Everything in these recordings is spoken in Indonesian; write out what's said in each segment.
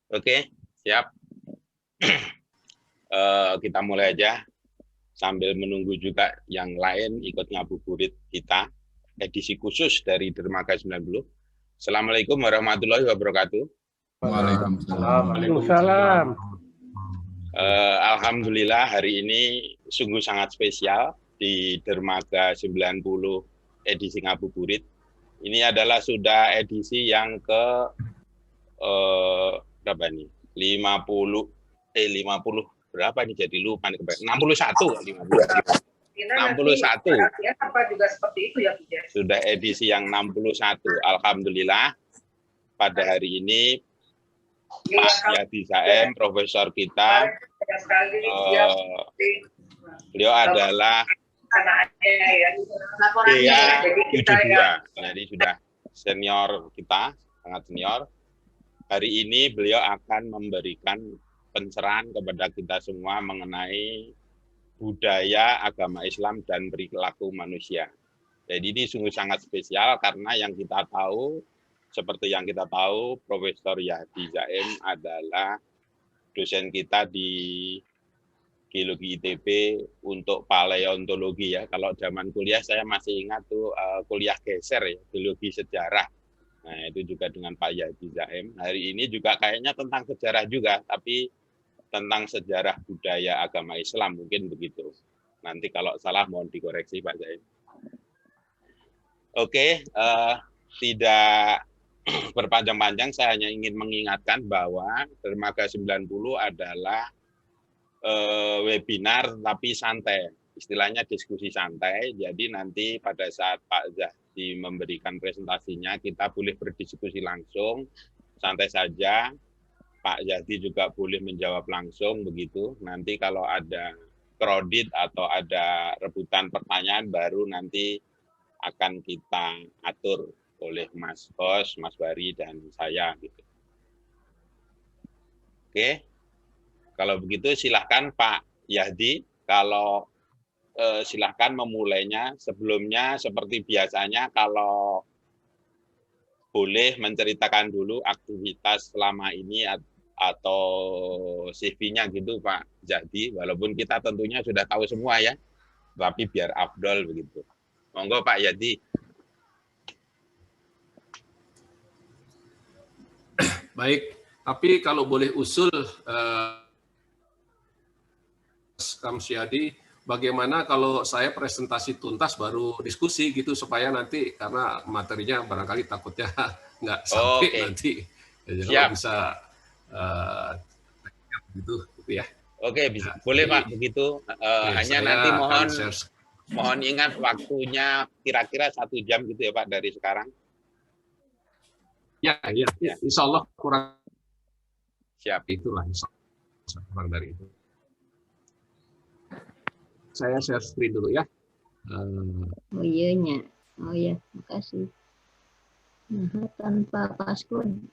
Oke, siap. Kita mulai aja sambil menunggu juga yang lain ikut ngabuburit kita edisi khusus dari Dermaga 90. Assalamualaikum warahmatullahi wabarakatuh. Waalaikumsalam. Alhamdulillah hari ini sungguh sangat spesial di Dermaga 90 edisi ngabuburit. Ini adalah sudah edisi yang ke berapa nih? 50 berapa nih, jadi lupa nih, 61 sudah edisi yang 61. Alhamdulillah pada hari ini Pak Yadi Saem, profesor kita, beliau adalah BA72, jadi sudah senior kita, sangat senior. Hari ini beliau akan memberikan pencerahan kepada kita semua mengenai budaya agama Islam dan perilaku manusia. Jadi ini sungguh sangat spesial karena yang kita tahu, seperti yang kita tahu, Profesor Yadi Saem adalah dosen kita di Geologi ITB untuk paleontologi ya. Kalau zaman kuliah saya masih ingat tuh kuliah geser ya, geologi sejarah. Nah, itu juga dengan Pak Yadi Saem. Hari ini juga kayaknya tentang sejarah juga, tapi tentang sejarah budaya agama Islam, mungkin begitu. Nanti kalau salah mohon dikoreksi Pak Saem. Oke, tidak berpanjang-panjang, saya hanya ingin mengingatkan bahwa Dermaga 90 adalah webinar tapi santai, istilahnya diskusi santai. Jadi nanti pada saat Pak Zahdi memberikan presentasinya, kita boleh berdiskusi langsung, santai saja. Pak Zahdi juga boleh menjawab langsung begitu. Nanti kalau ada kredit atau ada rebutan pertanyaan baru nanti akan kita atur oleh Mas Bos, Mas Bari, dan saya gitu. Oke, kalau begitu silahkan Pak Yadi, kalau silahkan memulainya. Sebelumnya seperti biasanya kalau boleh menceritakan dulu aktivitas selama ini atau CV-nya gitu Pak Yadi, walaupun kita tentunya sudah tahu semua ya, tapi biar afdol begitu. Monggo Pak Yadi. Baik, tapi kalau boleh usul, Kang Syadi, bagaimana kalau saya presentasi tuntas baru diskusi gitu, supaya nanti, karena materinya barangkali takutnya nggak sampai nanti, jadi bisa gitu ya. Oke, bisa. Boleh Pak begitu. Hanya nanti mohon ingat waktunya kira-kira 1 jam gitu ya Pak dari sekarang. Ya, insya Allah kurang. Siap. Itulah insya Allah kurang dari itu. Saya share screen dulu ya. Oh iya, oh ya, makasih. Nah, tanpa passcode.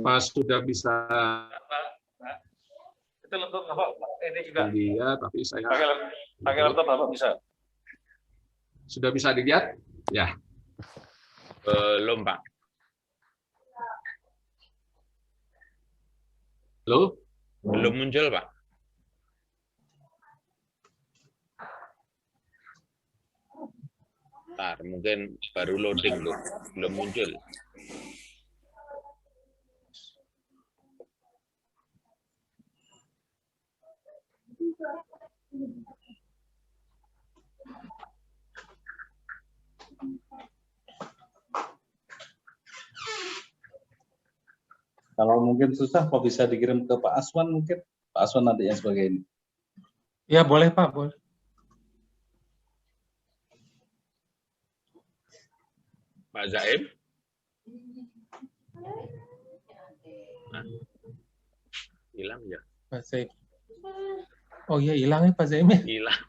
Pas sudah bisa. Itu laptop Bapak ini juga. Iya, tapi saya pakai laptop Bapak bisa. Sudah bisa dilihat? Ya. Belum Pak. Halo? Belum muncul Pak. Bentar, mungkin baru loading loh, belum muncul. Kalau mungkin susah, kok bisa dikirim ke Pak Aswan mungkin? Pak Aswan nanti yang sebagai ini. Ya boleh Pak, boleh. Pak Zaim? Hilang ya? Pak Zaim. Oh iya, hilang ya Pak Zaim ya? Hilang.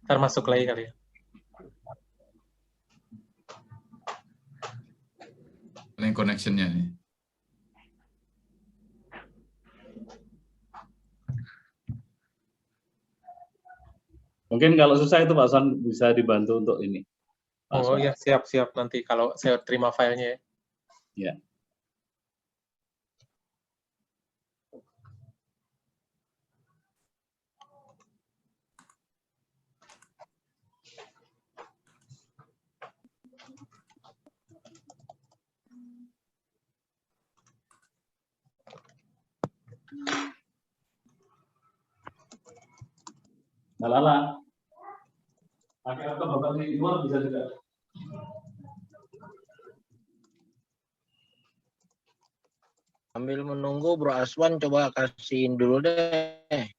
Ntar masuk lagi kali ya. Paling connection-nya nih. Mungkin kalau susah itu Pak Aswan bisa dibantu untuk ini. Oh ya, siap-siap nanti kalau saya terima filenya ya. Ya. Mbak Lala, pakai laptop Bapak di luar bisa juga. Sambil menunggu Bro Aswan, coba kasihin dulu deh.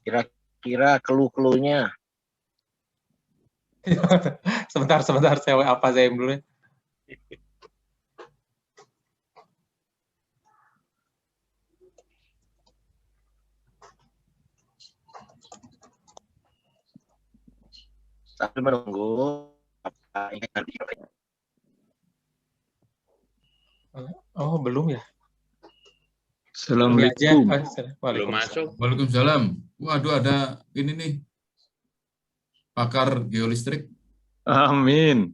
Kira-kira clue-cluenya. Sebentar, saya WA Pak Zaim dulu ya. Sambil menunggu apa ingin Oh, belum ya? Assalamualaikum. Belum masuk. Waalaikumsalam. Waduh, ada ini nih. Pakar geolistrik. Amin.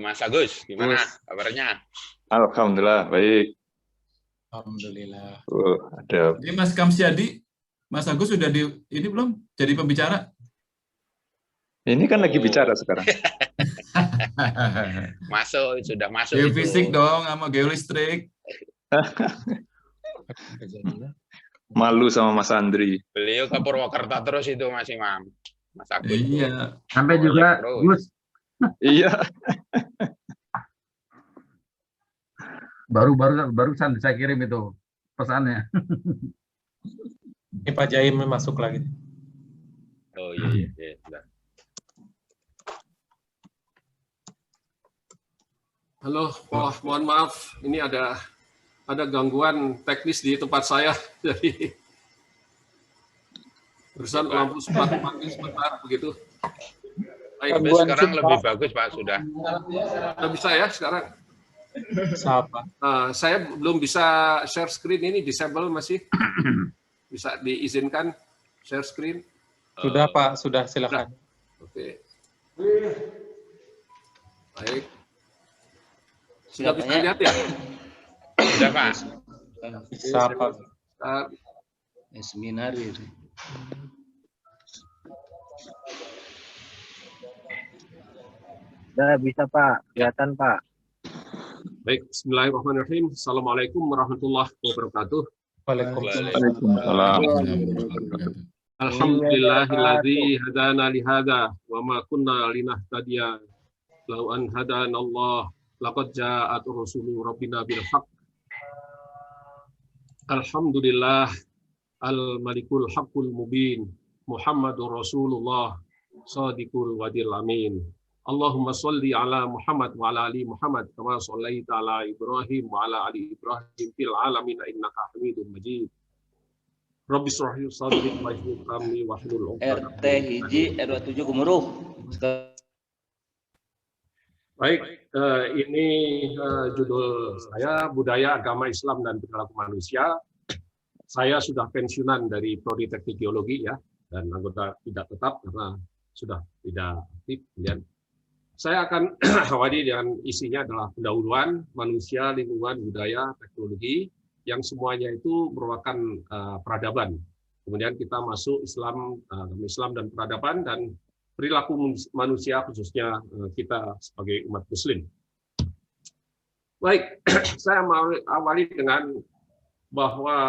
Mas Agus, gimana kabarnya? Alhamdulillah, baik. Alhamdulillah. Ada. Ini Mas Kamsiadi, Mas Agus sudah di ini belum jadi pembicara? Ini kan lagi bicara sekarang. Sudah masuk. Geofisik dong sama geolistrik. Malu sama Mas Andri. Beliau ke Purwokerto terus itu Mas Imam. Mas Agus. Iya. Sampai juga Gus. Iya. Barusan saya kirim itu pesannya. Ini Pak Jaim masuk lagi. Oh iya. Halo, mohon maaf, ini ada gangguan teknis di tempat saya, jadi urusan lampu sempat mati sebentar begitu. Tapi sekarang lebih bagus Pak sudah. Sudah bisa ya sekarang? Siapa? Saya belum bisa share screen, ini disable masih. Bisa diizinkan share screen? Sudah Pak, sudah silakan. Oke. Baik. Sudah bisa lihat ya? Sudah Pak. Bisa Pak. Seminar itu. Udah bisa Pak, kelihatan Pak. Baik, bismillahirrahmanirrahim. Assalamualaikum warahmatullahi wabarakatuh. Waalaikumsalam. Alhamdulillahilladzi hadana lihada wa ma kunna linahtadiya law an hadana Allah laqad ja'at rusulu rabbina bil haqq. Alhamdulillah al-malikul haqqul mubin Muhammadur Rasulullah sadiqul wadil amin. Allahumma sholli ala Muhammad wa ala ali Muhammad kama shallaita ala Ibrahim wa ala ali Ibrahim fil alamin innaka Hamidum Majid. Rabbi shrah li sadri wa yassir li amri wahlul 'uqdatam RT hiji RW 7 Gemuruh. Baik, ini judul saya Budaya Agama Islam dan Perilaku Manusia. Saya sudah pensiunan dari Prodi Teknik Geologi ya, dan anggota tidak tetap karena sudah tidak aktif. Kemudian saya akan awali dengan isinya adalah pendahuluan manusia, lingkungan, budaya, teknologi, yang semuanya itu merupakan peradaban. Kemudian kita masuk Islam dan peradaban dan perilaku manusia khususnya kita sebagai umat Muslim. Baik, saya mau awali dengan bahwa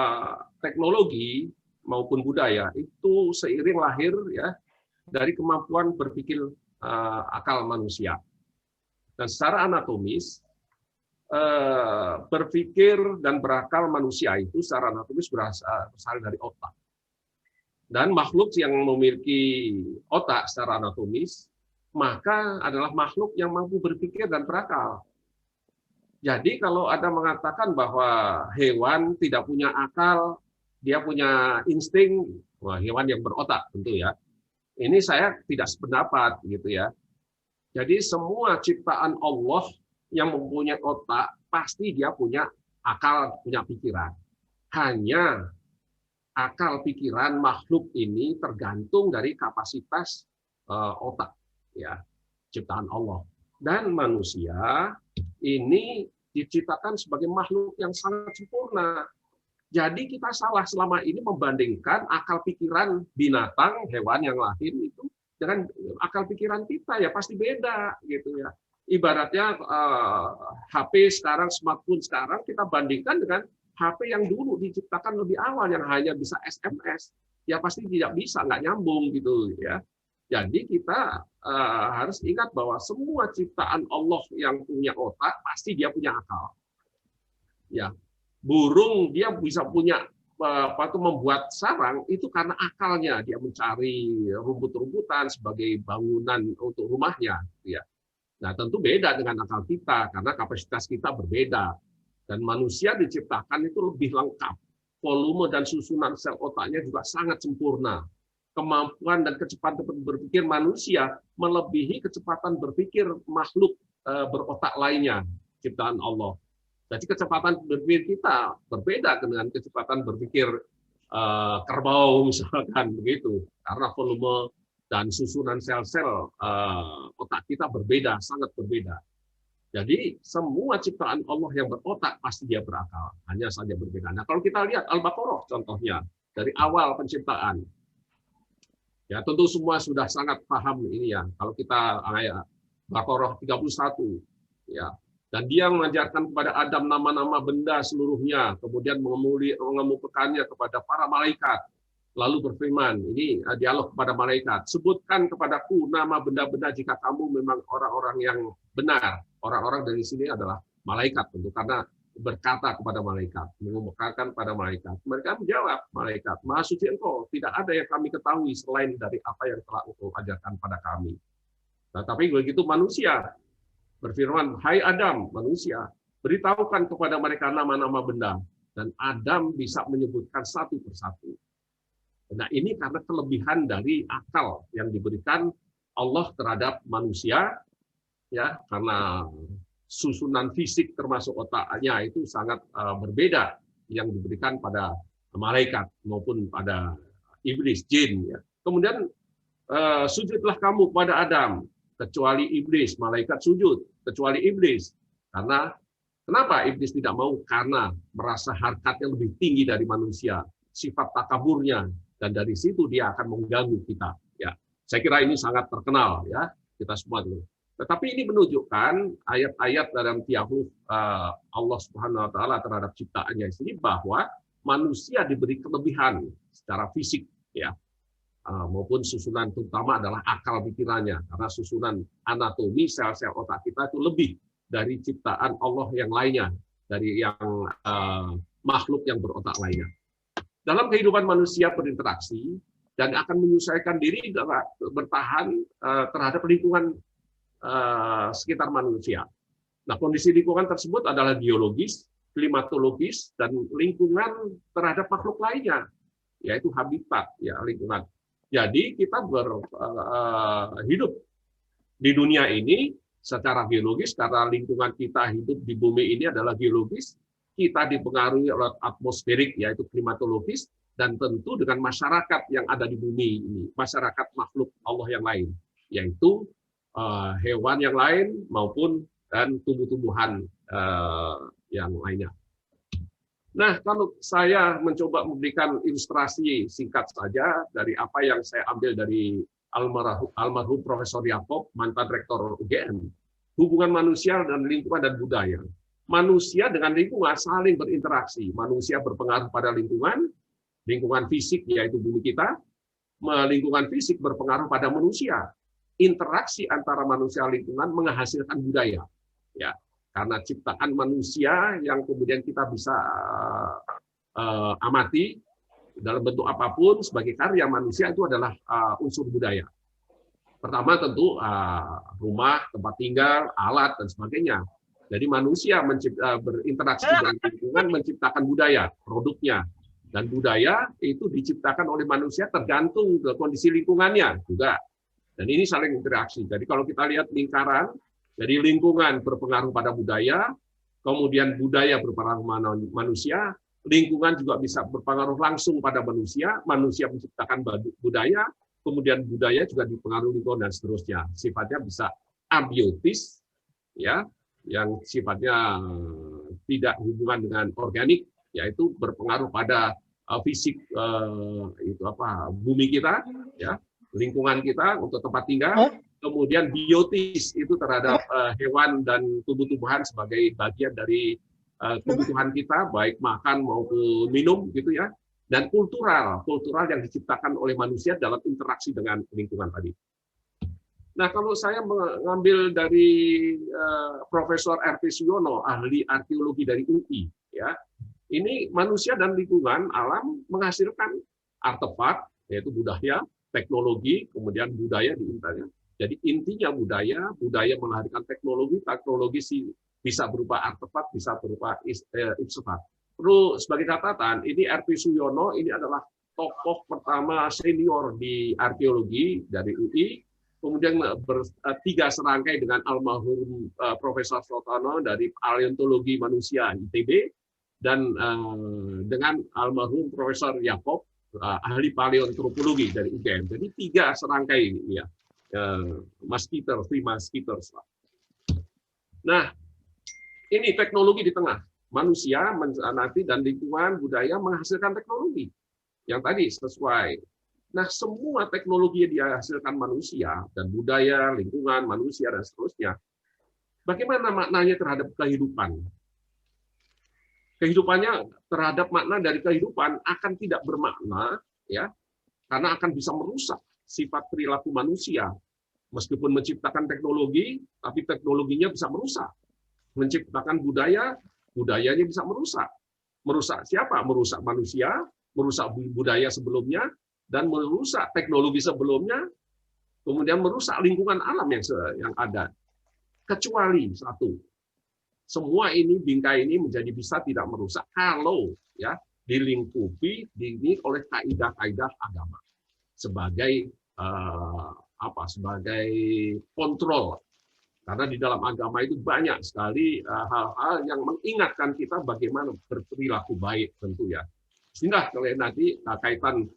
teknologi maupun budaya itu seiring lahir ya dari kemampuan berpikir akal manusia. Dan secara anatomis berpikir dan berakal manusia itu secara anatomis berasal dari otak. Dan makhluk yang memiliki otak secara anatomis, maka adalah makhluk yang mampu berpikir dan berakal. Jadi kalau ada mengatakan bahwa hewan tidak punya akal, dia punya insting, wah hewan yang berotak tentu ya. Ini saya tidak sependapat gitu ya. Jadi semua ciptaan Allah yang mempunyai otak, pasti dia punya akal, punya pikiran. Hanya akal pikiran makhluk ini tergantung dari kapasitas otak ya ciptaan Allah. Dan manusia ini diciptakan sebagai makhluk yang sangat sempurna. Jadi kita salah selama ini membandingkan akal pikiran binatang, hewan yang lahir itu dengan akal pikiran kita, ya pasti beda gitu ya. Ibaratnya HP sekarang, smartphone sekarang kita bandingkan dengan HP yang dulu diciptakan lebih awal yang hanya bisa SMS, ya pasti tidak bisa, nggak nyambung gitu ya. Jadi kita harus ingat bahwa semua ciptaan Allah yang punya otak pasti dia punya akal. Ya, burung dia bisa punya membuat sarang itu karena akalnya, dia mencari rumput-rumputan sebagai bangunan untuk rumahnya. Ya. Nah, tentu beda dengan akal kita karena kapasitas kita berbeda. Dan manusia diciptakan itu lebih lengkap. Volume dan susunan sel otaknya juga sangat sempurna. Kemampuan dan kecepatan berpikir manusia melebihi kecepatan berpikir makhluk berotak lainnya, ciptaan Allah. Jadi kecepatan berpikir kita berbeda dengan kecepatan berpikir kerbau misalkan begitu, karena volume dan susunan sel-sel otak kita berbeda, sangat berbeda. Jadi semua ciptaan Allah yang berotak pasti dia berakal, hanya saja berbeda. Nah kalau kita lihat Al-Baqarah contohnya dari awal penciptaan, ya tentu semua sudah sangat paham ini ya. Kalau kita ayat Baqarah 31, ya. Dan dia mengajarkan kepada Adam nama-nama benda seluruhnya, kemudian mengemukakannya kepada para malaikat, lalu berfirman, ini dialog kepada malaikat, sebutkan kepadaku nama benda-benda jika kamu memang orang-orang yang benar. Orang-orang dari sini adalah malaikat, tentu karena berkata kepada malaikat, mengemukakan pada malaikat. Mereka menjawab, malaikat, Maha Suci Engkau, tidak ada yang kami ketahui selain dari apa yang telah Engkau ajarkan pada kami. Nah, tapi begitu manusia berfirman, hai Adam, manusia, beritahukan kepada mereka nama-nama benda. Dan Adam bisa menyebutkan satu persatu. Nah ini karena kelebihan dari akal yang diberikan Allah terhadap manusia, ya karena susunan fisik termasuk otaknya itu sangat berbeda yang diberikan pada malaikat maupun pada iblis, jin. Ya. Kemudian sujudlah kamu kepada Adam, kecuali iblis, malaikat sujud, kecuali iblis. Karena kenapa iblis tidak mau? Karena merasa harkatnya lebih tinggi dari manusia, sifat takaburnya, dan dari situ dia akan mengganggu kita. Ya, saya kira ini sangat terkenal ya kita semua dulu. Tetapi ini menunjukkan ayat-ayat dalam Tiahuf Allah Subhanahu Wa Taala terhadap ciptaannya ini bahwa manusia diberi kelebihan secara fisik, ya. Maupun susunan terutama adalah akal pikirannya, karena susunan anatomi sel-sel otak kita itu lebih dari ciptaan Allah yang lainnya, dari yang makhluk yang berotak lainnya. Dalam kehidupan manusia berinteraksi dan akan menyesuaikan diri bertahan terhadap lingkungan sekitar manusia. Nah, kondisi lingkungan tersebut adalah biologis, klimatologis, dan lingkungan terhadap makhluk lainnya, yaitu habitat, ya lingkungan. Jadi kita hidup di dunia ini secara biologis karena lingkungan kita hidup di bumi ini adalah biologis, kita dipengaruhi oleh atmosferik yaitu klimatologis, dan tentu dengan masyarakat yang ada di bumi ini, masyarakat makhluk Allah yang lain, yaitu hewan yang lain maupun dan tumbuh-tumbuhan yang lainnya. Nah, kalau saya mencoba memberikan ilustrasi singkat saja dari apa yang saya ambil dari almarhum Profesor Yaakob, mantan Rektor UGM, hubungan manusia dan lingkungan dan budaya. Manusia dengan lingkungan saling berinteraksi. Manusia berpengaruh pada lingkungan fisik yaitu bumi kita, lingkungan fisik berpengaruh pada manusia. Interaksi antara manusia dan lingkungan menghasilkan budaya. Ya. Karena ciptaan manusia yang kemudian kita bisa amati dalam bentuk apapun sebagai karya manusia itu adalah unsur budaya. Pertama tentu rumah, tempat tinggal, alat, dan sebagainya. Jadi manusia berinteraksi dengan lingkungan menciptakan budaya, produknya. Dan budaya itu diciptakan oleh manusia tergantung ke kondisi lingkungannya juga. Dan ini saling interaksi. Jadi kalau kita lihat lingkaran, jadi lingkungan berpengaruh pada budaya, kemudian budaya berpengaruh pada manusia, lingkungan juga bisa berpengaruh langsung pada manusia, manusia menciptakan budaya, kemudian budaya juga dipengaruhi lingkungan dan seterusnya. Sifatnya bisa abiotis ya, yang sifatnya tidak hubungan dengan organik, yaitu berpengaruh pada fisik itu apa bumi kita, ya, lingkungan kita untuk tempat tinggal. Kemudian biotis itu terhadap hewan dan tumbuh-tumbuhan sebagai bagian dari kebutuhan kita, baik makan maupun minum, gitu ya. Dan kultural yang diciptakan oleh manusia dalam interaksi dengan lingkungan tadi. Nah, kalau saya mengambil dari Profesor R.P. Suyono, ahli arkeologi dari UI, ya, ini manusia dan lingkungan alam menghasilkan artefak, yaitu budaya, teknologi, kemudian budaya di intinya. Jadi intinya budaya melahirkan teknologi bisa berupa artefak, bisa berupa ipsefak. Perlu sebagai catatan, ini R.P. Suyono ini adalah tokoh pertama senior di arkeologi dari UI, kemudian tiga serangkai dengan almarhum Profesor Sotono dari paleontologi manusia ITB, dan dengan almarhum Profesor Yakob, ahli paleoantropologi dari UGM. Jadi tiga serangkai ini ya, three musketeers. Nah, ini teknologi di tengah. Manusia nanti dan lingkungan budaya menghasilkan teknologi yang tadi sesuai. Nah, semua teknologi yang dihasilkan manusia dan budaya, lingkungan, manusia dan seterusnya, bagaimana maknanya terhadap kehidupan? Kehidupannya terhadap makna dari kehidupan akan tidak bermakna, ya, karena akan bisa merusak sifat perilaku manusia. Meskipun menciptakan teknologi, tapi teknologinya bisa merusak. Menciptakan budaya, budayanya bisa merusak. Merusak siapa? Merusak manusia, merusak budaya sebelumnya, dan merusak teknologi sebelumnya, kemudian merusak lingkungan alam yang ada. Kecuali satu, semua ini bingkai ini menjadi bisa tidak merusak kalau ya dilingkupi oleh kaidah-kaidah agama sebagai sebagai kontrol. Karena di dalam agama itu banyak sekali hal-hal yang mengingatkan kita bagaimana berperilaku baik tentu ya. Sehingga kalau nanti kaitan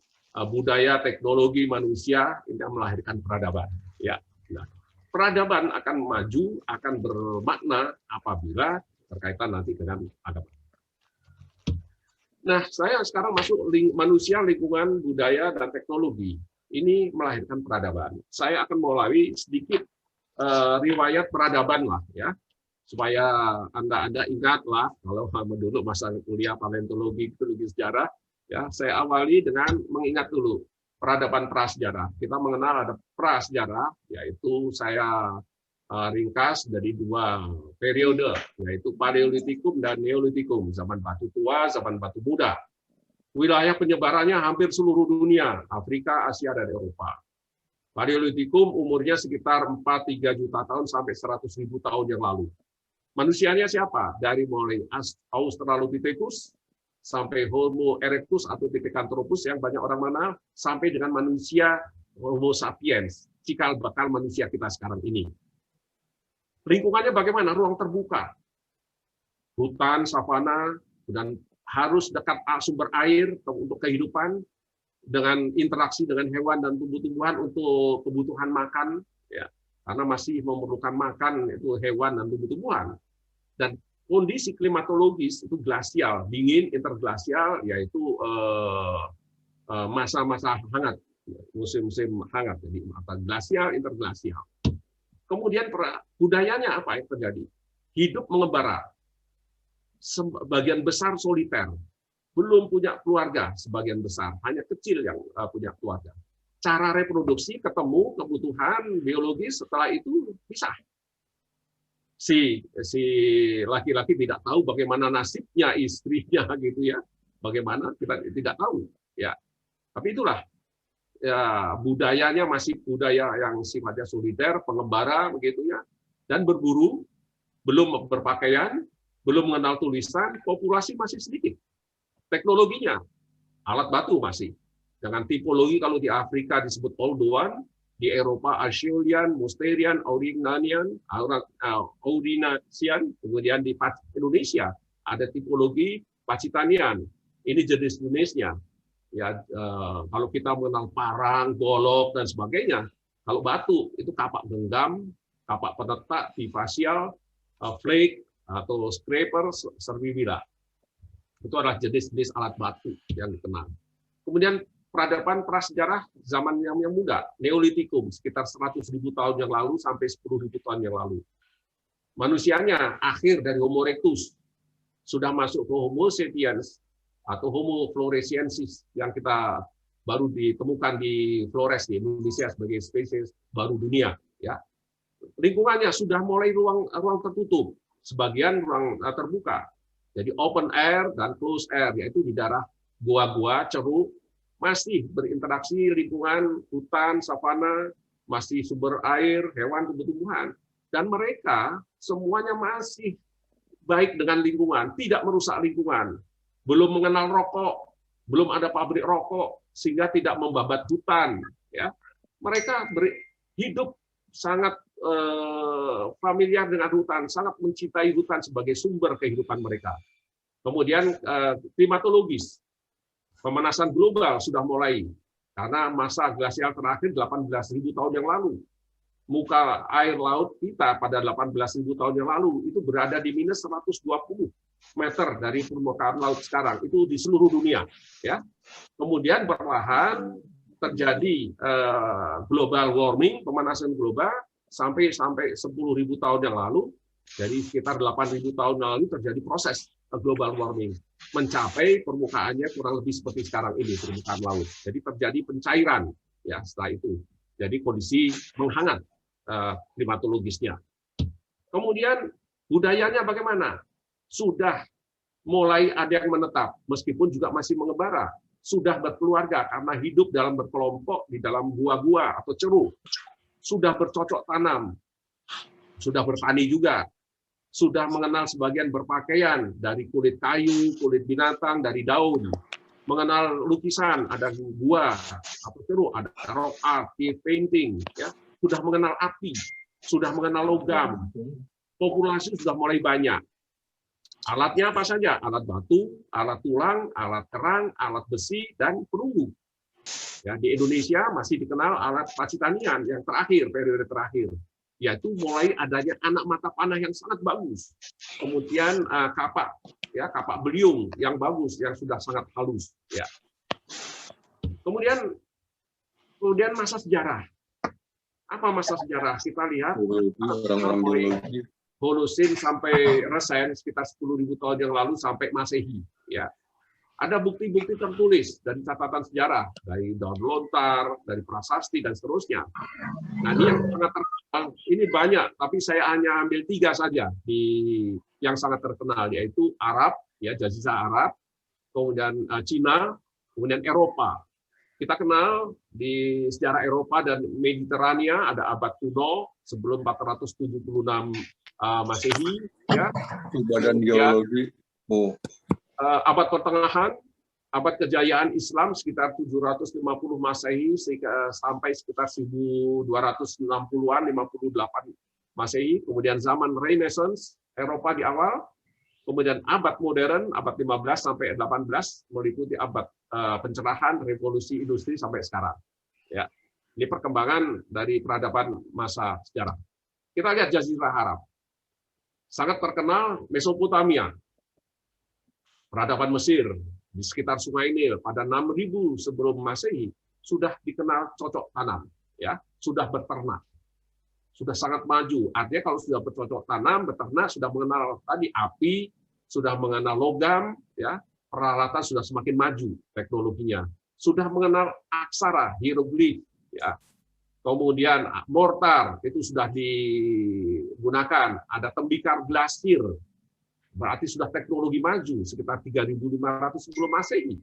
budaya, teknologi, manusia ini melahirkan peradaban. Ya, nah, peradaban akan maju, akan bermakna apabila berkaitan nanti dengan agama. Nah, saya sekarang masuk manusia, lingkungan, budaya, dan teknologi. Ini melahirkan peradaban. Saya akan mulai sedikit riwayat peradaban lah, ya, supaya anda ingat lah kalau dulu masa kuliah paleontologi, geologi sejarah, ya, saya awali dengan mengingat dulu peradaban prasejarah. Kita mengenal ada prasejarah, yaitu saya ringkas dari dua periode, yaitu Paleolitikum dan Neolitikum, zaman batu tua, zaman batu muda. Wilayah penyebarannya hampir seluruh dunia, Afrika, Asia, dan Eropa. Paleolitikum umurnya sekitar 4-3 juta tahun sampai 100.000 tahun yang lalu. Manusianya siapa? Dari mulai Australopithecus sampai Homo erectus atau Pithecanthropus yang banyak orang mengenal, sampai dengan manusia Homo sapiens, cikal bakal manusia kita sekarang ini. Lingkungannya bagaimana? Ruang terbuka, hutan, savana, dan harus dekat sumber air untuk kehidupan, dengan interaksi dengan hewan dan tumbuh-tumbuhan untuk kebutuhan makan, ya, karena masih memerlukan makan itu hewan dan tumbuh-tumbuhan. Dan kondisi klimatologis itu glasial, dingin, interglasial, yaitu masa-masa hangat, musim-musim hangat, jadi masa glasial, interglasial. Kemudian budayanya apa yang terjadi? Hidup mengembara, sebagian besar soliter. Belum punya keluarga sebagian besar, hanya kecil yang punya keluarga. Cara reproduksi ketemu kebutuhan biologis, setelah itu pisah. Si laki-laki tidak tahu bagaimana nasibnya istrinya gitu ya. Bagaimana kita tidak tahu ya. Tapi itulah ya, budayanya masih budaya yang sifatnya soliter, pengembara begitu ya. Dan berburu, belum berpakaian, belum mengenal tulisan, populasi masih sedikit. Teknologinya, alat batu masih. Dengan tipologi kalau di Afrika disebut Oldowan, di Eropa Acheulean, Mousterian, Aurignacian, kemudian di Indonesia ada tipologi Pacitanian. Ini jenis-jenisnya. Ya, kalau kita mengenal parang, golok dan sebagainya, kalau batu itu kapak genggam, kapak penetak, bifasial, flake atau scraper, servibila. Itu adalah jenis-jenis alat batu yang dikenal. Kemudian peradaban prasejarah zaman yang muda, Neolitikum, sekitar 100.000 tahun yang lalu sampai 10.000 tahun yang lalu. Manusianya akhir dari Homo erectus, sudah masuk ke Homo sapiens atau Homo floresiensis yang kita baru ditemukan di Flores di Indonesia sebagai spesies baru dunia. Ya, lingkungannya sudah mulai ruang tertutup, sebagian ruang terbuka. Jadi open air dan closed air, yaitu di daerah gua-gua, ceruk, masih berinteraksi lingkungan, hutan, savana, masih sumber air, hewan, tumbuh-tumbuhan. Dan mereka semuanya masih baik dengan lingkungan, tidak merusak lingkungan. Belum mengenal rokok, belum ada pabrik rokok, sehingga tidak membabat hutan. Ya, mereka hidup sangat familiar dengan hutan, sangat mencintai hutan sebagai sumber kehidupan mereka. Kemudian klimatologis, pemanasan global sudah mulai karena masa glasial terakhir 18.000 tahun yang lalu. Muka air laut kita pada 18.000 tahun yang lalu itu berada di minus 120 meter dari permukaan laut sekarang, itu di seluruh dunia. Ya, kemudian perlahan terjadi global warming, pemanasan global sampai 10.000 tahun yang lalu, jadi sekitar 8.000 tahun yang lalu terjadi proses global warming, mencapai permukaannya kurang lebih seperti sekarang ini permukaan laut. Jadi terjadi pencairan ya setelah itu. Jadi kondisi menghangat klimatologisnya. Kemudian budayanya bagaimana? Sudah mulai ada yang menetap, meskipun juga masih mengembara. Sudah berkeluarga karena hidup dalam berkelompok di dalam gua-gua atau ceruk. Sudah bercocok tanam, sudah bertani juga, sudah mengenal sebagian berpakaian dari kulit kayu, kulit binatang, dari daun, mengenal lukisan, ada gua atau ceruk, ada rock art, painting, ya, sudah mengenal api, sudah mengenal logam, populasi sudah mulai banyak. Alatnya apa saja? Alat batu, alat tulang, alat kerang, alat besi, dan perunggu. Ya, di Indonesia masih dikenal alat pacitanian yang terakhir, periode terakhir, yaitu mulai adanya anak mata panah yang sangat bagus. Kemudian kapak, ya, kapak beliung yang bagus, yang sudah sangat halus. Ya. Kemudian masa sejarah. Apa masa sejarah? Kita lihat Holosin sampai Resen sekitar 10.000 tahun yang lalu sampai Masehi. Ya. Ada bukti-bukti tertulis dari catatan sejarah, dari daun lontar, dari prasasti, dan seterusnya. Nah, ini yang sangat terkenal, ini banyak, tapi saya hanya ambil 3 saja yang sangat terkenal, yaitu Arab, ya, Jazirah Arab, kemudian Cina, kemudian Eropa. Kita kenal di sejarah Eropa dan Mediterania ada abad kuno sebelum 476 Masehi, ya. Badan geologi. Abad pertengahan, abad kejayaan Islam sekitar 750 Masehi sampai sekitar 1260-an, 58 Masehi. Kemudian zaman Renaissance Eropa di awal, kemudian abad modern, abad 15 sampai 18 meliputi abad pencerahan, revolusi industri sampai sekarang. Ya, ini perkembangan dari peradaban masa sejarah. Kita lihat Jazirah Arab. Sangat terkenal Mesopotamia. Peradaban Mesir di sekitar Sungai Nil pada 6.000 sebelum Masehi sudah dikenal cocok tanam, ya, sudah beternak, sudah sangat maju. Artinya kalau sudah bercocok tanam, beternak, sudah mengenal tadi api, sudah mengenal logam, ya, peralatan sudah semakin maju teknologinya, sudah mengenal aksara, hieroglif, ya. Kemudian mortar itu sudah digunakan, ada tembikar glasir. Berarti sudah teknologi maju sekitar 3.500 sebelum Masehi.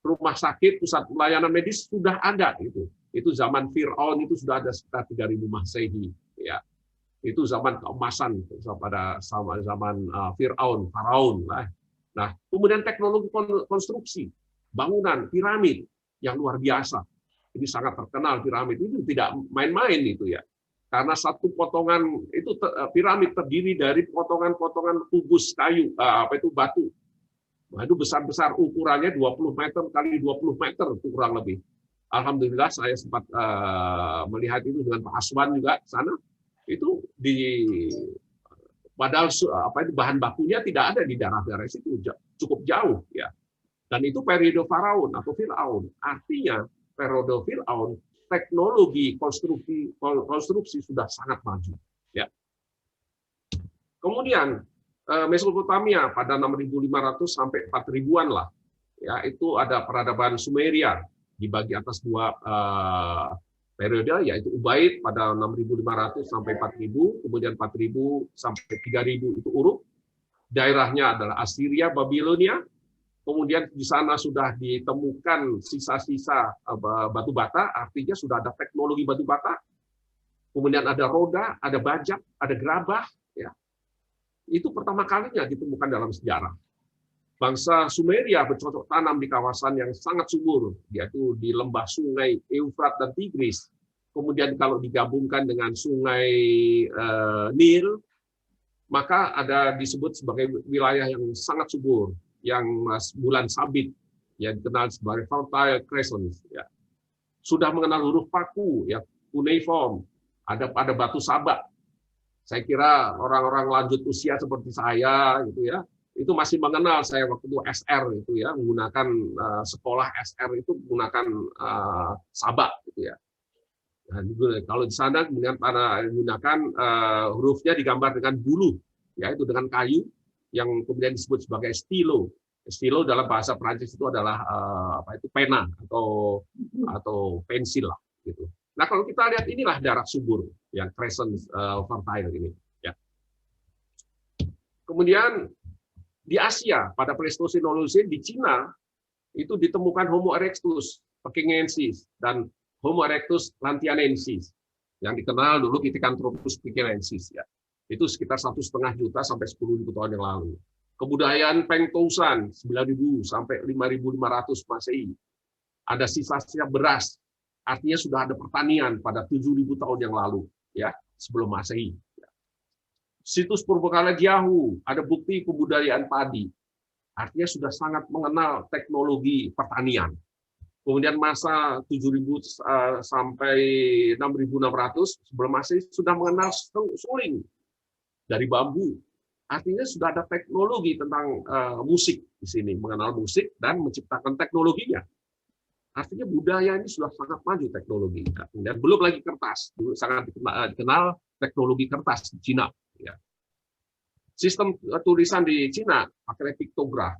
Rumah sakit, pusat pelayanan medis sudah ada itu. Itu zaman Firaun itu sudah ada sekitar 3.000 Masehi, ya. Itu zaman keemasan pada zaman Firaun, Faraun lah. Nah, kemudian teknologi konstruksi, bangunan, piramid yang luar biasa. Ini sangat terkenal piramid itu, tidak main-main itu, ya. Karena satu potongan itu piramid terdiri dari potongan-potongan kubus kayu, batu. Nah, itu besar-besar, ukurannya 20 meter kali 20 meter itu kurang lebih. Alhamdulillah saya sempat melihat itu dengan Pak Aswan juga sana. Itu di Padahal bahan bakunya tidak ada di daerah-daerah situ, cukup jauh ya. Dan itu periode Faraun atau Firaun. Artinya periode Firaun teknologi konstruksi sudah sangat maju. Ya. Kemudian Mesopotamia pada 6.500 sampai 4.000-an lah. Ya, itu ada peradaban Sumeria dibagi atas dua periode, yaitu Ubaid pada 6.500 sampai 4.000, kemudian 4.000 sampai 3.000 itu Uruk. Daerahnya adalah Assyria, Babilonia. Kemudian di sana sudah ditemukan sisa-sisa batu bata, artinya sudah ada teknologi batu bata. Kemudian ada roda, ada bajak, ada gerabah. Ya. Itu pertama kalinya ditemukan dalam sejarah. Bangsa Sumeria bercocok tanam di kawasan yang sangat subur, yaitu di lembah sungai Eufrat dan Tigris. Kemudian kalau digabungkan dengan sungai Nil, maka ada disebut sebagai wilayah yang sangat subur, yang bulan sabit, yang dikenal sebagai Fertile Crescent. Ya. Sudah mengenal huruf paku, ya, cuneiform, ada batu sabak. Saya kira orang-orang lanjut usia seperti saya, gitu ya, itu masih mengenal. Saya waktu itu SR itu ya, menggunakan sekolah SR itu menggunakan sabak gitu ya. Nah, kalau di sana kemudian menggunakan hurufnya digambar dengan bulu, yaitu dengan kayu yang kemudian disebut sebagai stilo. Stilo dalam bahasa Prancis itu adalah pena atau pensil lah gitu. Nah, kalau kita lihat inilah daerah subur yang crescent fertile ini ya. Kemudian di Asia, pada Pleistocene Holocene, di Cina, itu ditemukan Homo erectus pekingensis dan Homo erectus lantianensis, yang dikenal dulu Pithecanthropus pekingensis. Ya. Itu sekitar 1,5 juta sampai 10.000 tahun yang lalu. Kebudayaan Pengtousan, 9.000 sampai 5.500 Masehi. Ada sisa-sisa beras, artinya sudah ada pertanian pada 7.000 tahun yang lalu, ya, sebelum Masehi. Situs purbakala Jiahu, ada bukti kebudayaan padi. Artinya sudah sangat mengenal teknologi pertanian. Kemudian masa 7.000 sampai 6.600 sebelum Masehi sudah mengenal suling dari bambu. Artinya sudah ada teknologi tentang musik di sini, mengenal musik dan menciptakan teknologinya. Artinya budaya ini sudah sangat maju teknologi. Dan belum lagi kertas, dulu sangat dikenal teknologi kertas di Cina. Ya. Sistem tulisan di Cina pakai piktograf.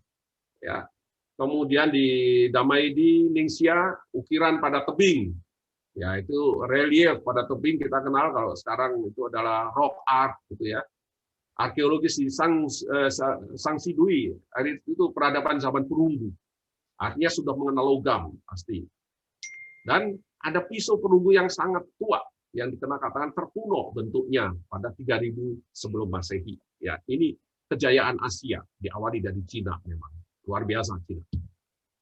Ya. Kemudian di Damaidi, Ningxia, ukiran pada tebing. Ya, itu relief pada tebing kita kenal kalau sekarang itu adalah rock art gitu ya. Arkeologis di Sangsidui, itu peradaban zaman perunggu. Artinya sudah mengenal logam pasti. Dan ada pisau perunggu yang sangat tua yang dikenal katakan terkuno bentuknya pada 3.000 sebelum Masehi. Ya, ini kejayaan Asia diawali dari Cina memang luar biasa Cina.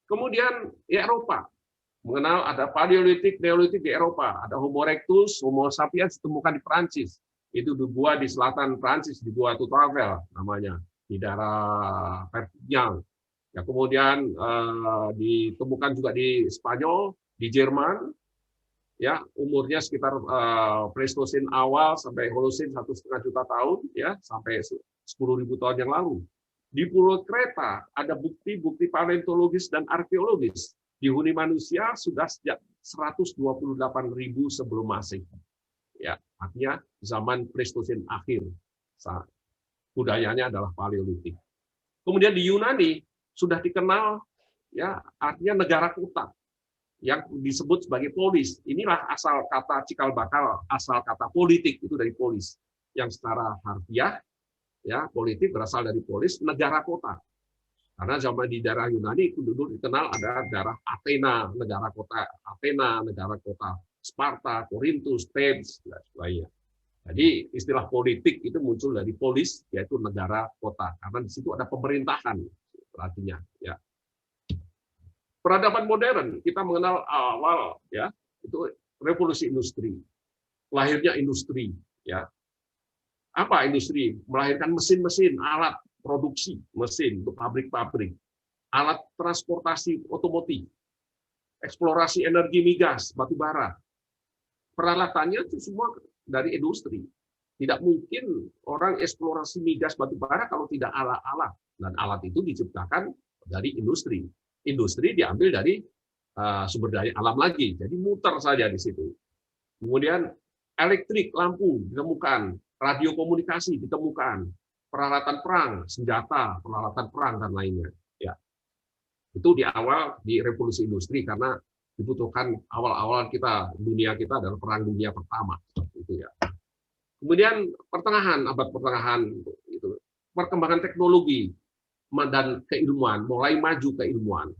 Kemudian di Eropa mengenal ada Paleolitik, Neolitik di Eropa, ada Homo erectus, Homo sapiens ditemukan di Prancis. Itu di gua di selatan Prancis di Gua Tutravel namanya di daerah Perpignan. Ya, kemudian ditemukan juga di Spanyol, di Jerman. Ya, umurnya sekitar Pleistocene awal sampai Holocene 1,5 juta tahun, ya, sampai 10.000 tahun yang lalu. Di Pulau Kreta ada bukti-bukti paleontologis dan arkeologis. Dihuni manusia sudah sejak 128.000 sebelum Masehi. Ya, artinya zaman Pleistocene akhir. Budayanya adalah Paleolitik. Kemudian di Yunani sudah dikenal, ya, artinya negara kota yang disebut sebagai polis. Inilah asal kata cikal bakal, asal kata politik itu dari polis, yang secara harfiah, ya, politik berasal dari polis, negara kota. Karena zaman di daerah Yunani dulu dikenal ada daerah Athena, negara kota Athena, negara kota Sparta, Korintus, Thebes, dan sebagainya. Jadi istilah politik itu muncul dari polis, yaitu negara kota, karena di situ ada pemerintahan, artinya. Ya. Peradaban modern kita mengenal awal, ya, itu revolusi industri, lahirnya industri, ya. Apa industri? Melahirkan mesin-mesin, alat produksi mesin untuk pabrik-pabrik, alat transportasi otomotif, eksplorasi energi migas, batu bara. Peralatannya itu semua dari industri. Tidak mungkin orang eksplorasi migas batu bara kalau tidak alat-alat. Dan alat itu diciptakan dari industri. Industri diambil dari sumber daya alam lagi. Jadi muter saja di situ. Kemudian elektrik, lampu ditemukan, radio komunikasi ditemukan, peralatan perang, senjata, peralatan perang dan lainnya. Ya, itu di awal di revolusi industri karena dibutuhkan awal-awal dunia kita adalah perang dunia pertama. Itu ya. Kemudian abad pertengahan itu perkembangan teknologi dan keilmuan, mulai maju keilmuan.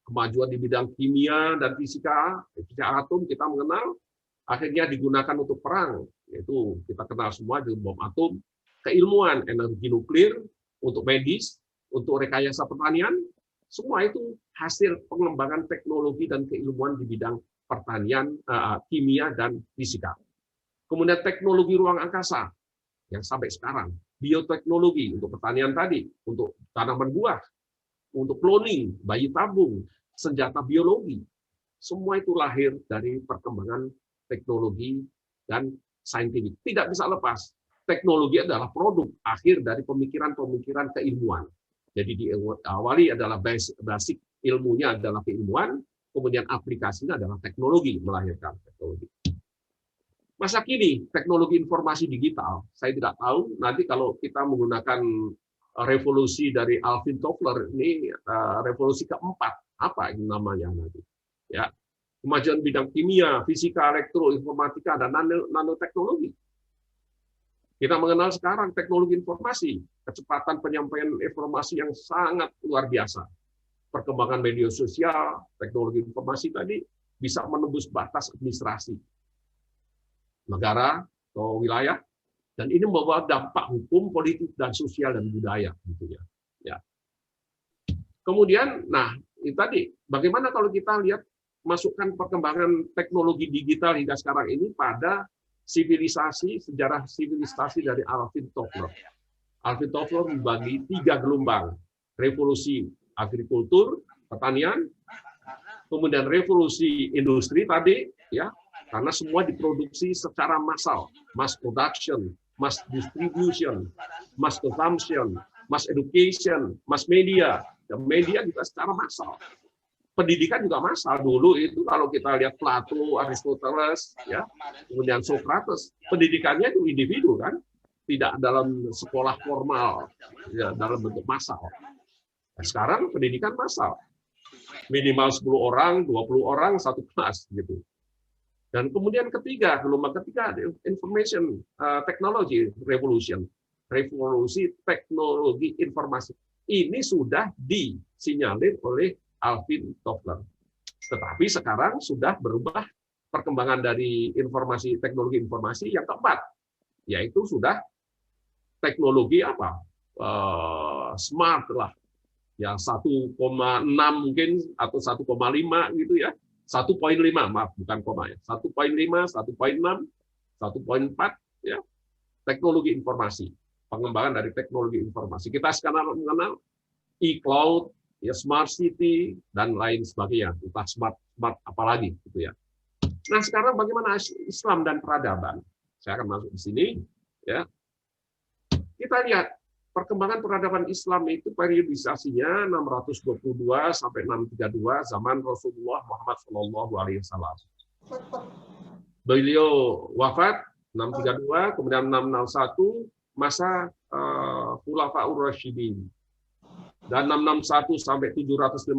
Kemajuan di bidang kimia dan fisika atom kita mengenal, akhirnya digunakan untuk perang, yaitu kita kenal semua di bom atom, keilmuan, energi nuklir, untuk medis, untuk rekayasa pertanian, semua itu hasil pengembangan teknologi dan keilmuan di bidang pertanian, kimia, dan fisika. Kemudian teknologi ruang angkasa, yang sampai sekarang, bioteknologi untuk pertanian tadi, untuk tanaman buah, untuk cloning, bayi tabung, senjata biologi, semua itu lahir dari perkembangan teknologi dan saintifik. Tidak bisa lepas. Teknologi adalah produk akhir dari pemikiran-pemikiran keilmuan. Jadi diawali adalah basic ilmunya adalah keilmuan, kemudian aplikasinya adalah teknologi, melahirkan teknologi. Masa kini, teknologi informasi digital, saya tidak tahu, nanti kalau kita menggunakan revolusi dari Alvin Toffler, ini revolusi keempat, apa ini namanya nanti? Ya, kemajuan bidang kimia, fisika, elektroinformatika, dan nanoteknologi. Kita mengenal sekarang teknologi informasi, kecepatan penyampaian informasi yang sangat luar biasa. Perkembangan media sosial, teknologi informasi tadi bisa menembus batas administrasi negara atau wilayah, dan ini membawa dampak hukum, politik, dan sosial dan budaya, gitu ya. Ya. Kemudian, nah itu tadi, bagaimana kalau kita lihat masukkan perkembangan teknologi digital hingga sekarang ini pada sejarah sivilisasi dari Alvin Toffler. Alvin Toffler membagi 3 gelombang, revolusi agrikultur, pertanian, kemudian revolusi industri tadi, ya, karena semua diproduksi secara massal, mass production, mass distribution, mass consumption, mass education, mass media, dan media juga secara massal. Pendidikan juga massal. Dulu itu kalau kita lihat Plato, Aristoteles, ya, kemudian Socrates, pendidikannya itu individu kan, tidak dalam sekolah formal, ya, dalam bentuk massal. Nah, sekarang pendidikan massal, minimal 10 orang, 20 orang satu kelas gitu. Dan kemudian gelombang ketiga, information technology revolution, revolusi teknologi informasi. Ini sudah disinyalir oleh Alvin Toffler. Tetapi sekarang sudah berubah perkembangan dari teknologi informasi yang keempat, yaitu sudah teknologi apa? Smart lah. Ya 1,6 mungkin atau 1,5 gitu ya. 1,5, maaf, bukan koma ya. 1,5, 1,6, 1,4 ya. Teknologi informasi, pengembangan dari teknologi informasi. Kita sekarang mengenal e-cloud, ya smart city dan lain sebagainya. Entah smart apalagi gitu ya. Nah, sekarang bagaimana Islam dan peradaban? Saya akan masuk di sini ya. Kita lihat perkembangan peradaban Islam itu periodisasinya 622 sampai 632 zaman Rasulullah Muhammad SAW. Beliau wafat 632, kemudian 661 masa Khulafaur Rasyidin. Dan 661 sampai 750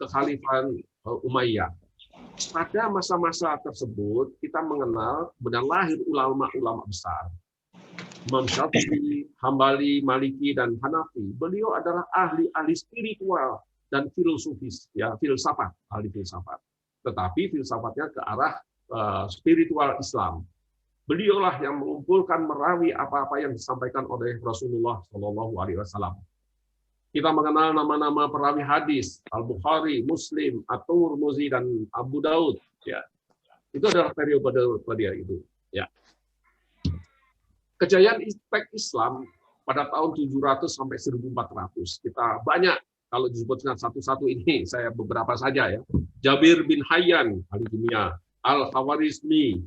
kekhalifahan Umayyah. Pada masa-masa tersebut kita mengenal benar lahir ulama-ulama besar. Imam Syafi'i, Hambali, Maliki, dan Hanafi. Beliau adalah ahli spiritual dan filosofis, ya filsafat, ahli filsafat. Tetapi filsafatnya ke arah spiritual Islam. Beliaulah yang mengumpulkan merawi apa-apa yang disampaikan oleh Rasulullah SAW. Kita mengenal nama-nama perawi hadis, Al-Bukhari, Muslim, At-Tirmidzi, dan Abu Daud. Ya, itu adalah periode dia itu. Ya. Kejayaan Islam pada tahun 700 sampai 1400. Kita banyak, kalau disebutkan satu-satu ini, saya beberapa saja ya. Jabir bin Hayyan, ahli kimia, Al-Khawarizmi,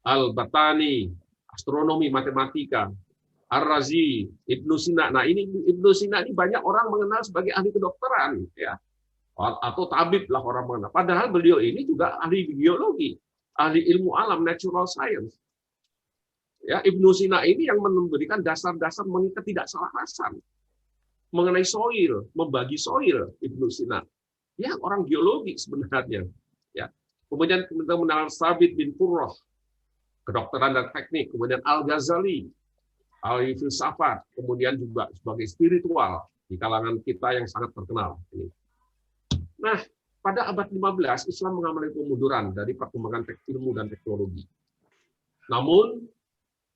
Al-Batani, astronomi, matematika, Ar-Razi, Ibnu Sina. Nah, ini Ibnu Sina ini banyak orang mengenal sebagai ahli kedokteran, ya, atau tabib lah orang mengenal. Padahal beliau ini juga ahli biologi, ahli ilmu alam, natural science. Ya, Ibnu Sina ini yang memberikan dasar-dasar mengenai ketidakselarasan mengenai soil, membagi soil. Ibnu Sina, ya, orang geologi sebenarnya. Ya, kemudian kita mengenal Sabit bin Qurrah, kedokteran dan teknik. Kemudian Al-Ghazali, ahli filsafat, kemudian juga sebagai spiritual di kalangan kita yang sangat terkenal. Nah, pada abad 15 Islam mengalami kemunduran dari perkembangan ilmu dan teknologi. Namun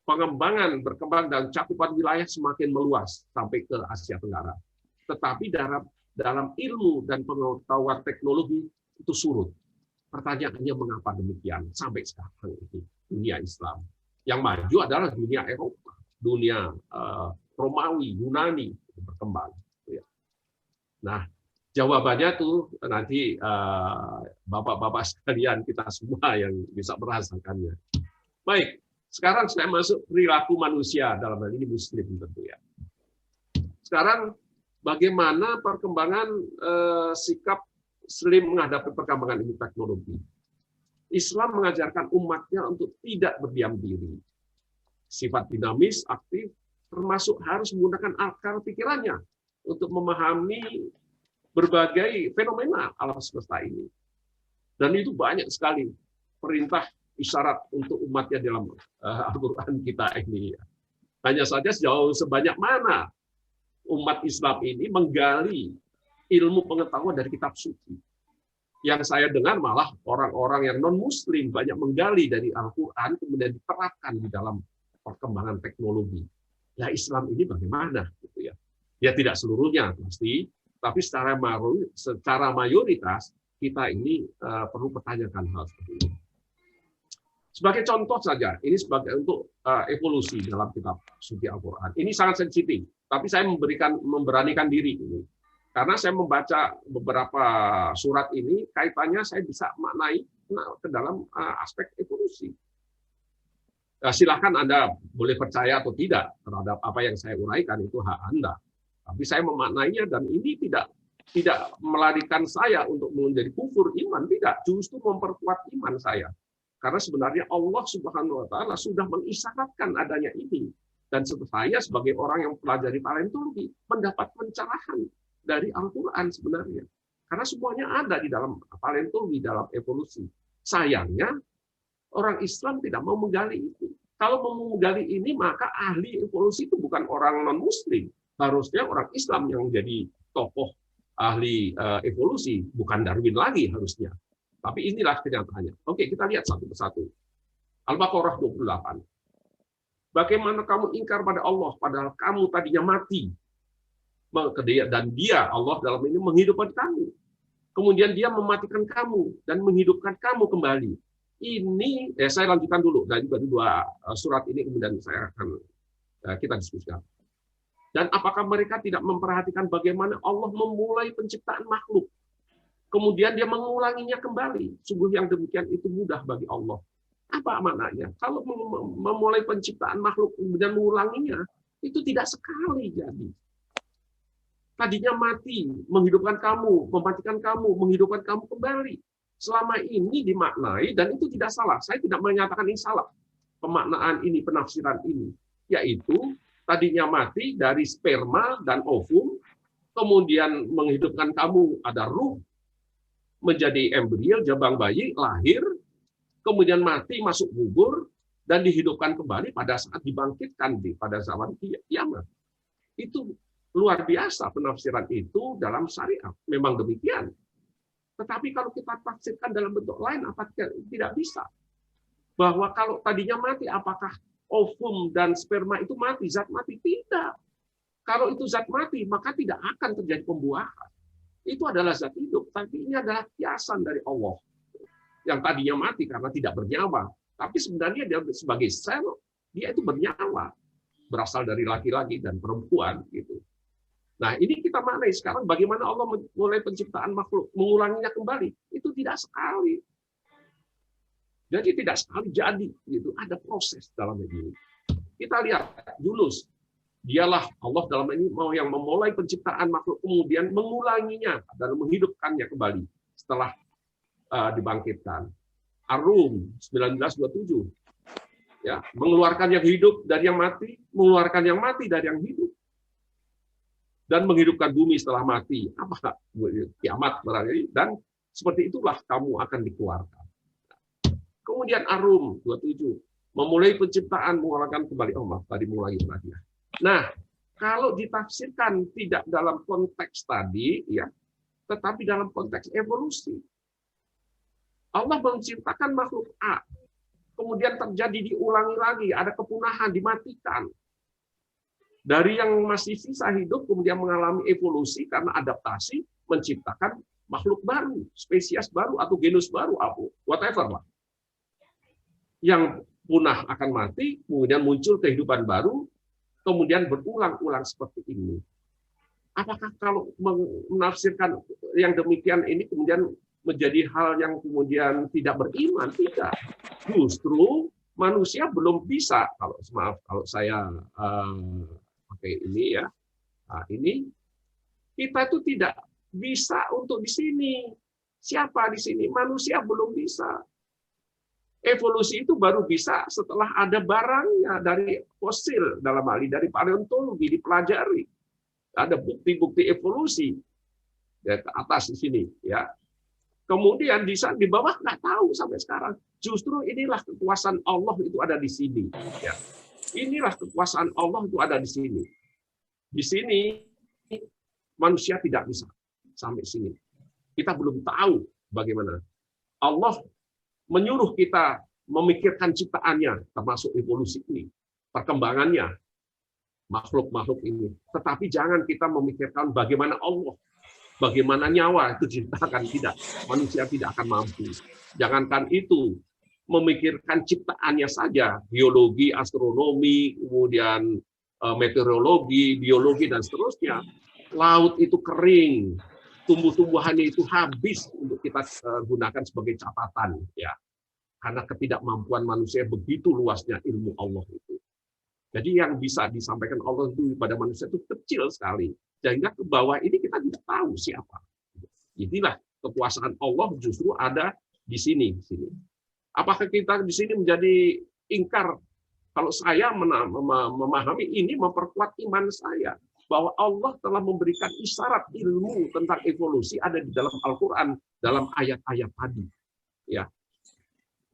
pengembangan berkembang dan cakupan wilayah semakin meluas sampai ke Asia Tenggara. Tetapi dalam ilmu dan pengetahuan teknologi itu surut. Pertanyaannya mengapa demikian sampai sekarang itu dunia Islam. Yang maju adalah dunia Eropa, dunia Romawi, Yunani berkembang. Nah, jawabannya tuh nanti bapak-bapak sekalian, kita semua yang bisa merasakannya. Baik. Sekarang saya masuk perilaku manusia, dalam hal ini Muslim tentu ya. Sekarang bagaimana perkembangan sikap Muslim menghadapi perkembangan ilmu teknologi. Islam mengajarkan umatnya untuk tidak berdiam diri. Sifat dinamis, aktif, termasuk harus menggunakan akal pikirannya untuk memahami berbagai fenomena alam semesta ini. Dan itu banyak sekali perintah isyarat untuk umatnya dalam Al-Quran kita ini. Hanya saja sejauh sebanyak mana umat Islam ini menggali ilmu pengetahuan dari kitab suci. Yang saya dengar malah orang-orang yang non-Muslim banyak menggali dari Al-Quran, kemudian diterapkan di dalam perkembangan teknologi. Ya, Islam ini bagaimana? Gitu ya. Ya, tidak seluruhnya pasti, tapi secara mayoritas kita ini perlu pertanyakan hal seperti ini. Sebagai contoh saja, ini sebagai untuk evolusi dalam kitab suci Al-Quran. Ini sangat sensitif, tapi saya memberanikan diri ini. Karena saya membaca beberapa surat ini, kaitannya saya bisa maknai ke dalam aspek evolusi. Silahkan Anda boleh percaya atau tidak terhadap apa yang saya uraikan, itu hak Anda. Tapi saya memaknainya, dan ini tidak melarikan saya untuk menjadi kufur iman, tidak. Justru memperkuat iman saya. Karena sebenarnya Allah Subhanahu wa Ta'ala sudah mengisyaratkan adanya ini. Dan saya sebagai orang yang pelajari paleontologi mendapat pencerahan dari Al-Quran sebenarnya. Karena semuanya ada di dalam paleontologi, dalam evolusi. Sayangnya orang Islam tidak mau menggali itu. Kalau mau menggali ini, maka ahli evolusi itu bukan orang non-Muslim. Harusnya orang Islam yang menjadi tokoh ahli evolusi, bukan Darwin lagi harusnya. Tapi inilah kenyataannya. Oke, kita lihat satu persatu. Al-Baqarah 28. Bagaimana kamu ingkar pada Allah, padahal kamu tadinya mati. Dan dia, Allah dalam ini, menghidupkan kamu. Kemudian dia mematikan kamu dan menghidupkan kamu kembali. Ini, saya lanjutkan dulu. Dan juga dua surat ini kemudian kita diskusikan. Dan apakah mereka tidak memperhatikan bagaimana Allah memulai penciptaan makhluk? Kemudian dia mengulanginya kembali. Sungguh yang demikian itu mudah bagi Allah. Apa maknanya? Kalau memulai penciptaan makhluk kemudian mengulanginya, itu tidak sekali jadi. Tadinya mati, menghidupkan kamu, mematikan kamu, menghidupkan kamu kembali. Selama ini dimaknai, dan itu tidak salah. Saya tidak menyatakan ini salah. Pemaknaan ini, penafsiran ini. Yaitu, tadinya mati dari sperma dan ovum, kemudian menghidupkan kamu, ada ruh, menjadi embrio, jabang bayi, lahir, kemudian mati, masuk kubur, dan dihidupkan kembali pada saat dibangkitkan pada zaman kiamat. Itu luar biasa penafsiran itu dalam syariat. Memang demikian. Tetapi kalau kita tafsirkan dalam bentuk lain, apa tidak bisa? Bahwa kalau tadinya mati, apakah ovum dan sperma itu mati, zat mati? Tidak. Kalau itu zat mati, maka tidak akan terjadi pembuahan. Itu adalah zat hidup, tapi ini adalah kiasan dari Allah. Yang tadinya mati karena tidak bernyawa. Tapi sebenarnya dia sebagai sel, dia itu bernyawa. Berasal dari laki-laki dan perempuan. Gitu. Nah, ini kita maknai sekarang bagaimana Allah mulai penciptaan makhluk, mengulanginya kembali. Itu tidak sekali. Jadi tidak sekali jadi, gitu. Ada proses dalam ini. Kita lihat Yunus, dialah Allah dalam ini mau yang memulai penciptaan makhluk, kemudian mengulanginya dan menghidupkannya kembali setelah dibangkitkan. Ar-Rum 1927, ya, mengeluarkan yang hidup dari yang mati, mengeluarkan yang mati dari yang hidup, dan menghidupkan bumi setelah mati. Apa? Kiamat barangkali. Dan seperti itulah kamu akan dikeluarkan. Kemudian Ar-Rum 27, memulai penciptaan, mengeluarkan kembali. Oh maaf, tadi mulai lagi. Nah, kalau ditafsirkan tidak dalam konteks tadi, ya, tetapi dalam konteks evolusi. Allah menciptakan makhluk A, kemudian terjadi diulangi lagi, ada kepunahan, dimatikan. Dari yang masih sisa hidup, kemudian mengalami evolusi karena adaptasi, menciptakan makhluk baru, spesies baru, atau genus baru, whatever lah. Yang punah akan mati, kemudian muncul kehidupan baru, kemudian berulang-ulang seperti ini. Apakah kalau menafsirkan yang demikian ini kemudian menjadi hal yang kemudian tidak beriman? Tidak. Justru manusia belum bisa, kalau maaf kalau saya pakai ini ya, ini kita itu tidak bisa untuk di sini. Siapa di sini? Manusia belum bisa. Evolusi itu baru bisa setelah ada barangnya dari fosil, dalam hal ini dari paleontologi dipelajari. Ada bukti-bukti evolusi ya, ke atas di sini ya. Kemudian di bawah nggak tahu sampai sekarang. Justru inilah kekuasaan Allah itu ada di sini. Ya. Inilah kekuasaan Allah itu ada di sini. Di sini manusia tidak bisa sampai sini. Kita belum tahu bagaimana. Allah menyuruh kita memikirkan ciptaannya, termasuk evolusi ini, perkembangannya, makhluk-makhluk ini. Tetapi jangan kita memikirkan bagaimana Allah, bagaimana nyawa itu diciptakan. Tidak, manusia tidak akan mampu. Jangankan itu, memikirkan ciptaannya saja, biologi, astronomi, kemudian meteorologi, biologi, dan seterusnya. Laut itu kering, tumbuh-tumbuhannya itu habis untuk kita gunakan sebagai catatan, ya. Karena ketidakmampuan manusia begitu luasnya ilmu Allah itu. Jadi yang bisa disampaikan Allah itu pada manusia itu kecil sekali. Sehingga ke bawah ini kita tidak tahu siapa. Inilah kekuasaan Allah justru ada di sini. Apakah kita di sini menjadi ingkar? Kalau saya memahami ini memperkuat iman saya bahwa Allah telah memberikan isyarat ilmu tentang evolusi ada di dalam Al-Quran dalam ayat-ayat tadi. Ya,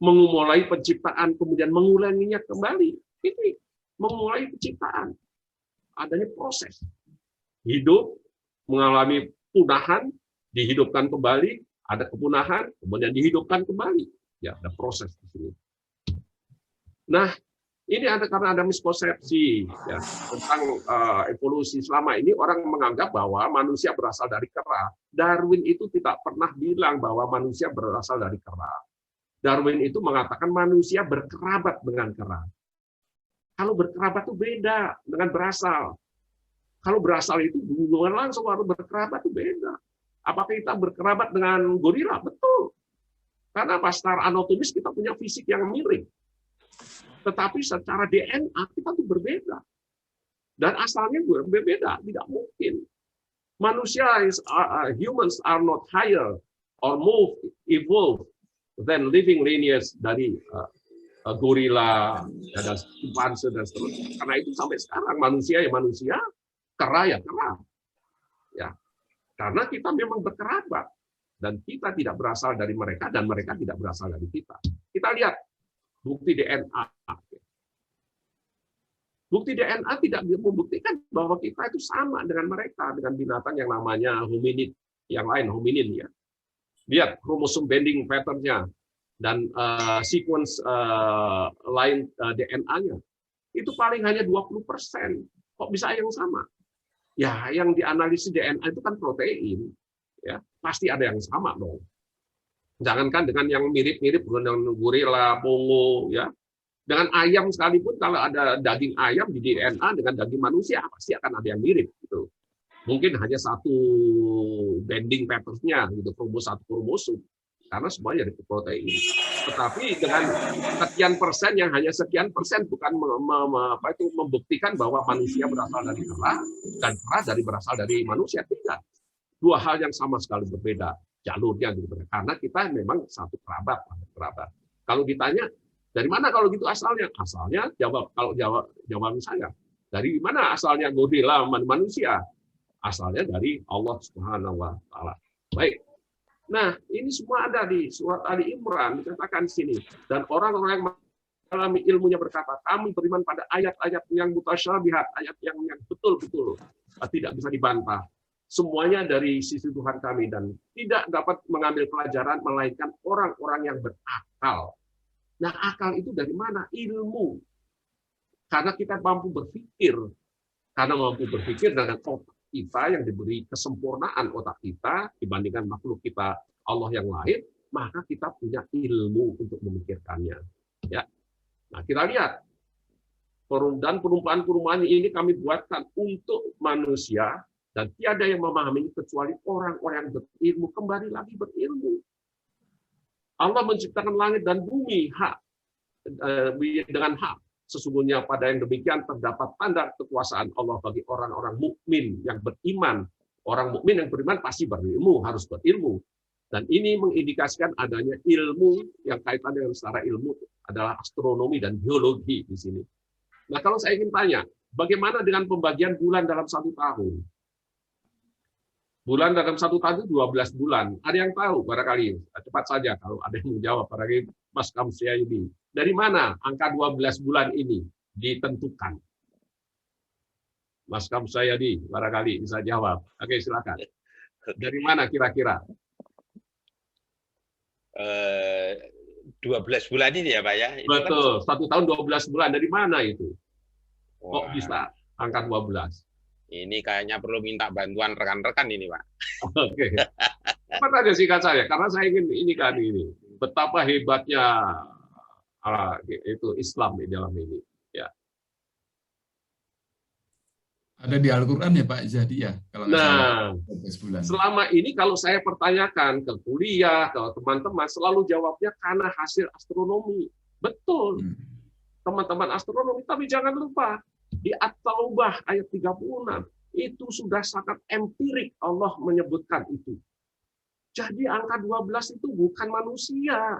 memulai penciptaan kemudian mengulanginya kembali. Ini memulai penciptaan. Adanya proses. Hidup, mengalami punahan, dihidupkan kembali, ada kepunahan, kemudian dihidupkan kembali. Ya, ada proses di sini. Nah, ini karena ada miskonsepsi ya, tentang evolusi. Selama ini orang menganggap bahwa manusia berasal dari kera. Darwin itu tidak pernah bilang bahwa manusia berasal dari kera. Darwin itu mengatakan manusia berkerabat dengan kera. Kalau berkerabat itu beda dengan berasal. Kalau berasal itu hubungan langsung, kalau berkerabat itu beda. Apakah kita berkerabat dengan gorila? Betul. Karena secara anatomis kita punya fisik yang mirip. Tetapi secara DNA kita tuh berbeda. Dan asalnya berbeda, tidak mungkin. Manusia, humans are not higher or more evolved than living lineage dari gorila, dan simpanse, dan seterusnya. Karena itu sampai sekarang manusia ya manusia, kera ya kera. Ya. Karena kita memang berkerabat. Dan kita tidak berasal dari mereka, dan mereka tidak berasal dari kita. Kita lihat bukti DNA. Bukti DNA tidak membuktikan bahwa kita itu sama dengan mereka, dengan binatang yang namanya hominid, yang lain hominin ya. Lihat kromosom bending pattern-nya dan sequence lain DNA-nya. Itu paling hanya 20%. Kok bisa yang sama? Ya, yang dianalisis DNA itu kan protein. Ya, pasti ada yang sama dong. Jangankan dengan yang mirip-mirip dengan gorila, pongo, ya. Dengan ayam sekalipun kalau ada daging ayam di DNA dengan daging manusia pasti akan ada yang mirip gitu. Mungkin hanya satu bending pattern-nya gitu, satu kromosom. karena semuanya dari protein. Tetapi dengan sekian persen yang hanya sekian persen bukan membuktikan bahwa manusia berasal dari kera dan kera berasal dari manusia. Tidak. Dua hal yang sama sekali berbeda jalurnya gitu. Karena kita memang satu kerabat. Kalau ditanya dari mana kalau gitu asalnya? Asalnya jawaban saya. Dari mana asalnya gorila manusia? Asalnya dari Allah Subhanahu wa taala. Baik. Nah, ini semua ada di surat Ali Imran, dikatakan di sini. Dan orang-orang yang mengalami ilmunya berkata, kami beriman pada ayat-ayat yang mutasyabihat, ayat yang betul-betul tidak bisa dibantah. Semuanya dari sisi Tuhan kami dan tidak dapat mengambil pelajaran melainkan orang-orang yang berakal. Nah, akal itu dari mana? Ilmu. Karena kita mampu berpikir. Karena mampu berpikir dengan otak kita yang diberi kesempurnaan otak kita dibandingkan makhluk kita Allah yang lain, maka kita punya ilmu untuk memikirkannya. Ya. Nah, kita lihat dan perumpamaan-perumpamaan ini kami buatkan untuk manusia dan tiada yang memahami kecuali orang-orang yang berilmu, kembali lagi berilmu. Allah menciptakan langit dan bumi dengan hak. Sesungguhnya pada yang demikian terdapat tanda kekuasaan Allah bagi orang-orang mukmin yang beriman. Orang mukmin yang beriman pasti berilmu, harus berilmu. Dan ini mengindikasikan adanya ilmu yang kaitan dengan secara ilmu adalah astronomi dan geologi di sini. Nah, kalau saya ingin tanya, bagaimana dengan pembagian bulan dalam 1 tahun? Bulan dalam 1 tahun itu 12 bulan. Ada yang tahu barangkali? Cepat saja kalau ada yang menjawab, barangkali Mas Kamsiadi. Dari mana angka 12 bulan ini ditentukan? Mas Kamsiadi barangkali bisa jawab. Oke, silakan. Dari mana kira-kira? 12 bulan ini ya Pak ya? Betul, 1 tahun 12 bulan. Dari mana itu? Kok bisa angka 12? Ini kayaknya perlu minta bantuan rekan-rekan ini, Pak. Oke. Apa aja singkat saya, karena saya ingin ini betapa hebatnya itu Islam di dalam ini. Ya. Ada di Al-Quran ya Pak Jadi ya? Kalau selama ini kalau saya pertanyakan ke kuliah, ke teman-teman, selalu jawabnya karena hasil astronomi. Betul. Teman-teman astronomi, tapi jangan lupa di At-Taubah ayat 36 itu sudah sangat empirik Allah menyebutkan itu. Jadi angka 12 itu bukan manusia.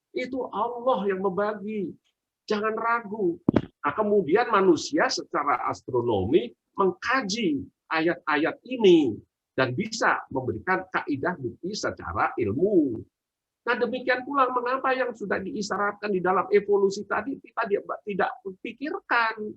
Itu Allah yang membagi. Jangan ragu. Nah, kemudian manusia secara astronomi mengkaji ayat-ayat ini dan bisa memberikan kaidah bukti secara ilmu. Nah, demikian pula mengapa yang sudah diisyaratkan di dalam evolusi tadi kita tidak pikirkan.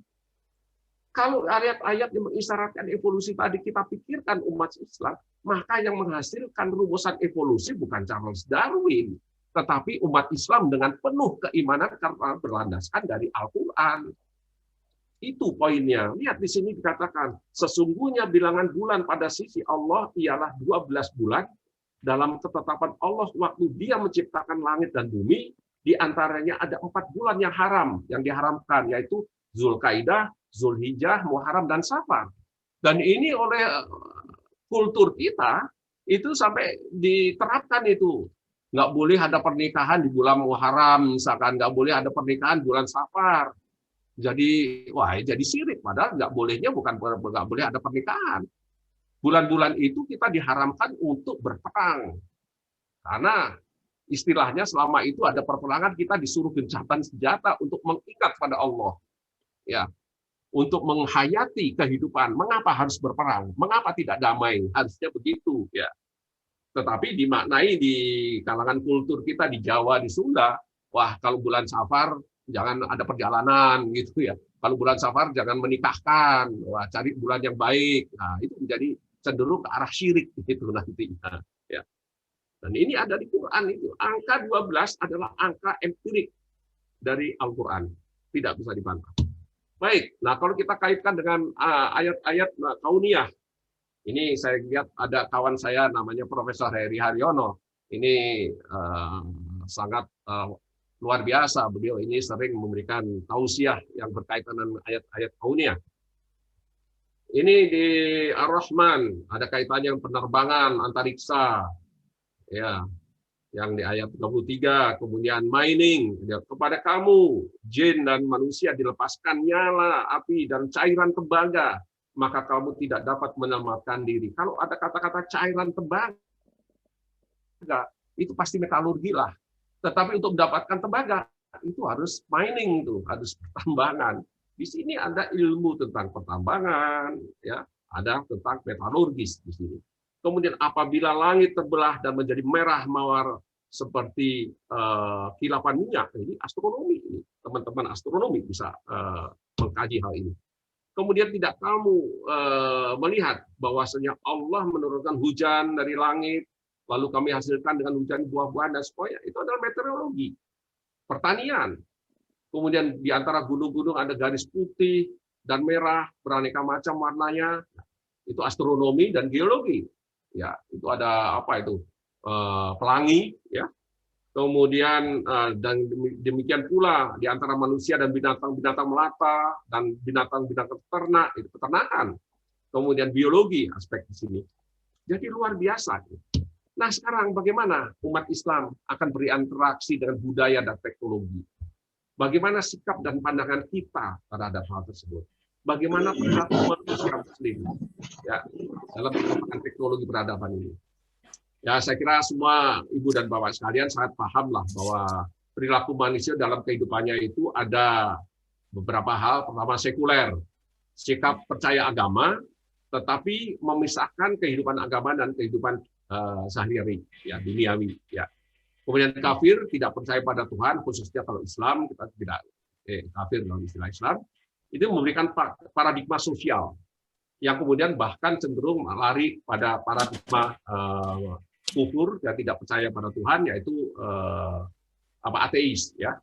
Kalau ayat-ayat yang mengisyaratkan evolusi tadi kita pikirkan umat Islam, maka yang menghasilkan rumusan evolusi bukan Charles Darwin, tetapi umat Islam dengan penuh keimanan karena berlandaskan dari Al-Quran. Itu poinnya. Lihat di sini dikatakan, sesungguhnya bilangan bulan pada sisi Allah ialah 12 bulan dalam ketetapan Allah waktu Dia menciptakan langit dan bumi, di antaranya ada 4 bulan yang haram, yang diharamkan, yaitu Zulkaidah, Zulhijjah, Muharram, dan Safar. Dan ini oleh kultur kita, itu sampai diterapkan itu. Nggak boleh ada pernikahan di bulan Muharram, misalkan nggak boleh ada pernikahan bulan Safar. Jadi, jadi syirik. Padahal nggak bolehnya bukan nggak boleh ada pernikahan. Bulan-bulan itu kita diharamkan untuk berperang. Karena istilahnya selama itu ada perperangan, kita disuruh gencatan senjata untuk mengikat pada Allah. Ya, untuk menghayati kehidupan. Mengapa harus berperang? Mengapa tidak damai? Harusnya begitu, ya. Tetapi dimaknai di kalangan kultur kita di Jawa, di Sunda, wah kalau bulan Safar jangan ada perjalanan gitu ya. Kalau bulan Safar jangan menikahkan, wah cari bulan yang baik. Nah, itu menjadi cenderung ke arah syirik gitu nantinya, ya. Dan ini ada di Quran itu. Angka 12 adalah angka empirik dari Al-Qur'an. Tidak bisa dibantah. Baik, nah kalau kita kaitkan dengan ayat-ayat kauniyah, ini saya lihat ada kawan saya namanya Profesor Heri Haryono. Ini sangat luar biasa. Beliau ini sering memberikan tausiah yang berkaitan dengan ayat-ayat kauniyah. Ini di Ar-Rahman ada kaitannya dengan penerbangan antariksa. Ya. yang di ayat 33, kemudian mining, kepada kamu, jin dan manusia dilepaskan nyala, api, dan cairan tembaga, maka kamu tidak dapat menyelamatkan diri. Kalau ada kata-kata cairan tembaga, itu pasti metalurgi lah. Tetapi untuk mendapatkan tembaga, itu harus mining, itu harus pertambangan. Di sini ada ilmu tentang pertambangan, ya, ada tentang metalurgis di sini. Kemudian apabila langit terbelah dan menjadi merah mawar seperti kilapan minyak, ini astronomi, ini teman-teman astronomi bisa mengkaji hal ini. Kemudian tidak kamu melihat bahwasanya Allah menurunkan hujan dari langit, lalu kami hasilkan dengan hujan buah-buahan dan semuanya. Itu adalah meteorologi, pertanian. Kemudian di antara gunung-gunung ada garis putih dan merah, beraneka macam warnanya. Itu astronomi dan geologi. Ya, itu ada apa itu? Pelangi, ya. Kemudian dan demikian pula di antara manusia dan binatang-binatang melata dan binatang-binatang ternak, itu peternakan. Kemudian biologi aspek di sini. Jadi luar biasa. Nah, sekarang bagaimana umat Islam akan berinteraksi dengan budaya dan teknologi? Bagaimana sikap dan pandangan kita terhadap hal tersebut? Bagaimana perilaku manusia Muslim ya dalam menggunakan teknologi peradaban ini? Ya, saya kira semua ibu dan bapak sekalian sangat pahamlah bahwa perilaku manusia dalam kehidupannya itu ada beberapa hal. Pertama, sekuler, sikap percaya agama, tetapi memisahkan kehidupan agama dan kehidupan sehari-hari, ya, duniawi. Ya. Kemudian kafir, tidak percaya pada Tuhan, khususnya kalau Islam kita tidak kafir dalam istilah Islam. Itu memberikan paradigma sosial yang kemudian bahkan cenderung lari pada paradigma kufur yang tidak percaya pada Tuhan, yaitu ateis, ya.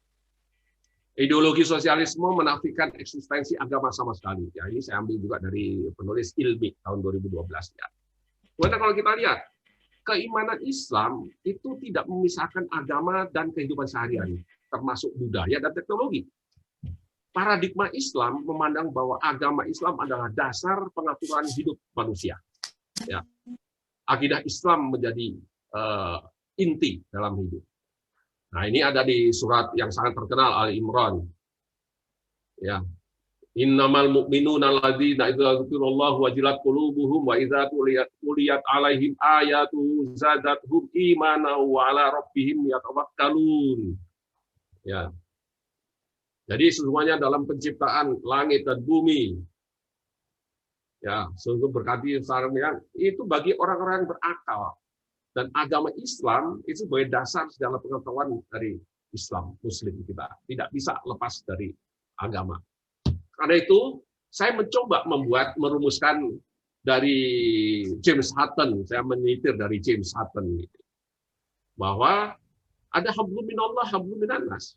Ideologi sosialisme menafikan eksistensi agama sama sekali. Ya, ini saya ambil juga dari penulis Ilmi tahun 2012, ya. Kemudian kalau kita lihat keimanan Islam itu tidak memisahkan agama dan kehidupan sehari-hari, termasuk budaya dan teknologi. Paradigma Islam memandang bahwa agama Islam adalah dasar pengaturan hidup manusia. Ya. Akidah Islam menjadi inti dalam hidup. Nah, ini ada di surat yang sangat terkenal Ali Imran. Ya. Innamal mu'minuna alladzina idza dzukirallahu wajilat qulubuhum wa idza tuliyat alaihim ayatu zadatuhum imanan wa ala rabbihim yatawakkalun. Ya. Jadi sesungguhnya dalam penciptaan langit dan bumi, ya, sungguh berkati sarana itu bagi orang-orang yang berakal. Dan agama Islam itu sebagai dasar segala pengetahuan dari Islam Muslim kita. Tidak bisa lepas dari agama. Karena itu saya mencoba merumuskan dari James Hutton. Saya menyitir dari James Hutton bahwa ada hablum minallah, hablum minannas.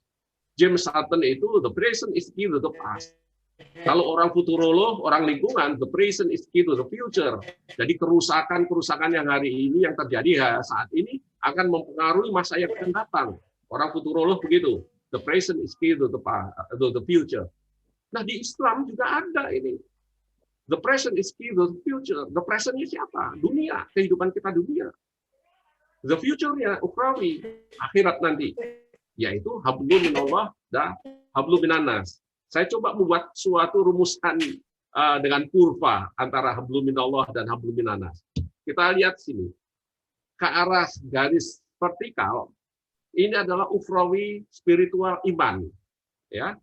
James Hutton itu the present is key to the past. Kalau orang futurolog, orang lingkungan, the present is key to the future. Jadi kerusakan yang hari ini yang terjadi saat ini akan mempengaruhi masa yang akan datang. Orang futurolog begitu. The present is key to the future. Nah, di Islam juga ada ini. The present is key to the future. The present-nya siapa? Dunia, kehidupan kita dunia. The future-nya ukhrawi, akhirat nanti. Yaitu hablum minallah dan hablum minannas. Saya coba membuat suatu rumusan dengan kurva antara hablum minallah dan hablum minannas. Kita lihat sini. Ke arah garis vertikal, ini adalah ukhrawi spiritual iman. Ya.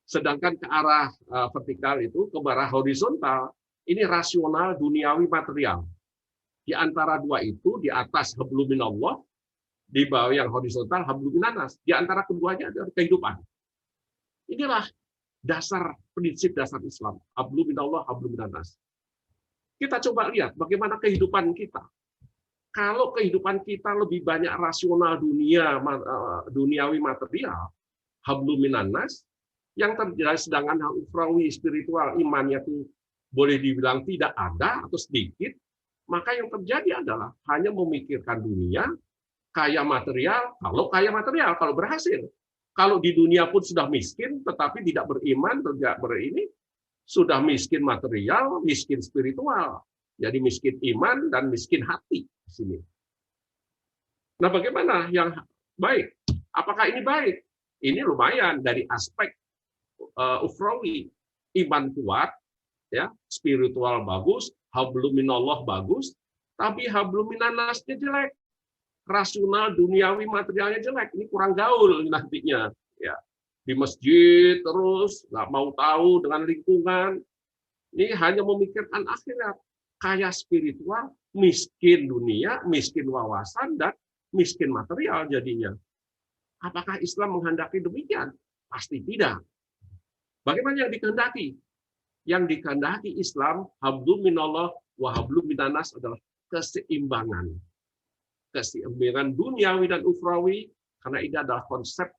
Sedangkan ke arah vertikal itu, ke arah horizontal, ini rasional duniawi material. Di antara dua itu, di atas hablum minallah, di bawah yang horizontal hablum minannas. Di antara keduanya adalah kehidupan. Inilah dasar prinsip dasar Islam. Hablum minallah, hablum minannas. Kita coba lihat bagaimana kehidupan kita. Kalau kehidupan kita lebih banyak rasional duniawi material, hablum minannas, yang terjadi sedangkan hal ukhrawi spiritual imannya itu boleh dibilang tidak ada atau sedikit, maka yang terjadi adalah hanya memikirkan dunia, kaya material, kalau berhasil. Kalau di dunia pun sudah miskin, tetapi tidak beriman, tidak berini, sudah miskin material, miskin spiritual. Jadi miskin iman dan miskin hati di sini. Nah, bagaimana yang baik? Apakah ini baik? Ini lumayan dari aspek ukhrawi, iman kuat, ya, spiritual bagus, hablum minallah bagus, tapi hablum minannasnya jelek. Rasional, duniawi, materialnya jelek. Ini kurang gaul nantinya, ya. Di masjid terus nggak mau tahu dengan lingkungan. Ini hanya memikirkan akhirat. Kaya spiritual, miskin dunia, miskin wawasan, dan miskin material jadinya. Apakah Islam menghendaki demikian? Pasti tidak. Bagaimana yang dikehendaki? Yang dikehendaki Islam, hablum minallah wa hablum minannas adalah keseimbangan. Keseimbangan duniawi dan ukhrawi, karena ini adalah konsep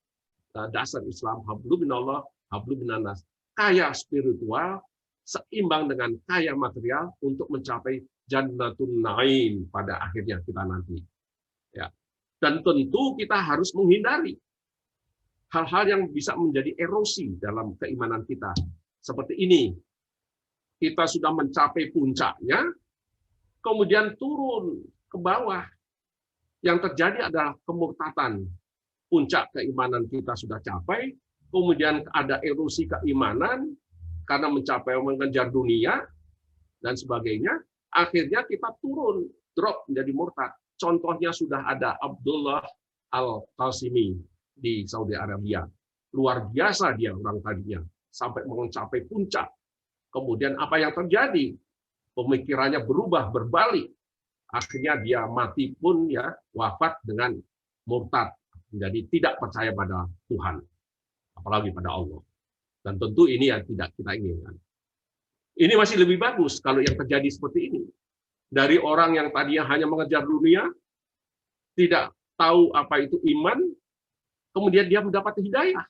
dasar Islam, hablum minallah, hablum minannas. Kaya spiritual, seimbang dengan kaya material untuk mencapai jannatun naim pada akhirnya kita nanti. Ya. Dan tentu kita harus menghindari hal-hal yang bisa menjadi erosi dalam keimanan kita. Seperti ini, kita sudah mencapai puncaknya, kemudian turun ke bawah. Yang terjadi adalah kemurtatan. Puncak keimanan kita sudah capai, kemudian ada erosi keimanan, karena mengejar dunia, dan sebagainya, akhirnya kita turun, drop menjadi murtad. Contohnya sudah ada Abdullah Al-Qasimi di Saudi Arabia. Luar biasa dia orang tadinya, sampai mencapai puncak. Kemudian apa yang terjadi? Pemikirannya berubah, berbalik. Akhirnya dia mati pun ya wafat dengan murtad. Jadi tidak percaya pada Tuhan, apalagi pada Allah. Dan tentu ini yang tidak kita inginkan. Ini masih lebih bagus kalau yang terjadi seperti ini. Dari orang yang tadinya hanya mengejar dunia, tidak tahu apa itu iman, kemudian dia mendapat hidayah.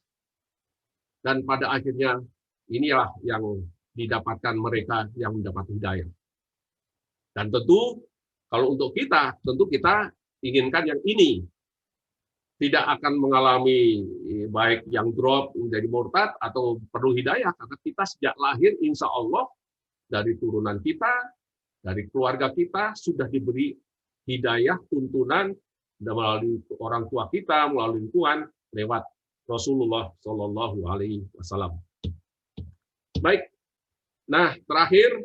Dan pada akhirnya inilah yang didapatkan mereka yang mendapat hidayah. Dan tentu kalau untuk kita, tentu kita inginkan yang ini. Tidak akan mengalami baik yang drop menjadi murtad atau perlu hidayah, karena kita sejak lahir insya Allah dari turunan kita, dari keluarga kita sudah diberi hidayah, tuntunan melalui orang tua kita, melalui lingkungan lewat Rasulullah Shallallahu Alaihi Wasallam. Baik, nah terakhir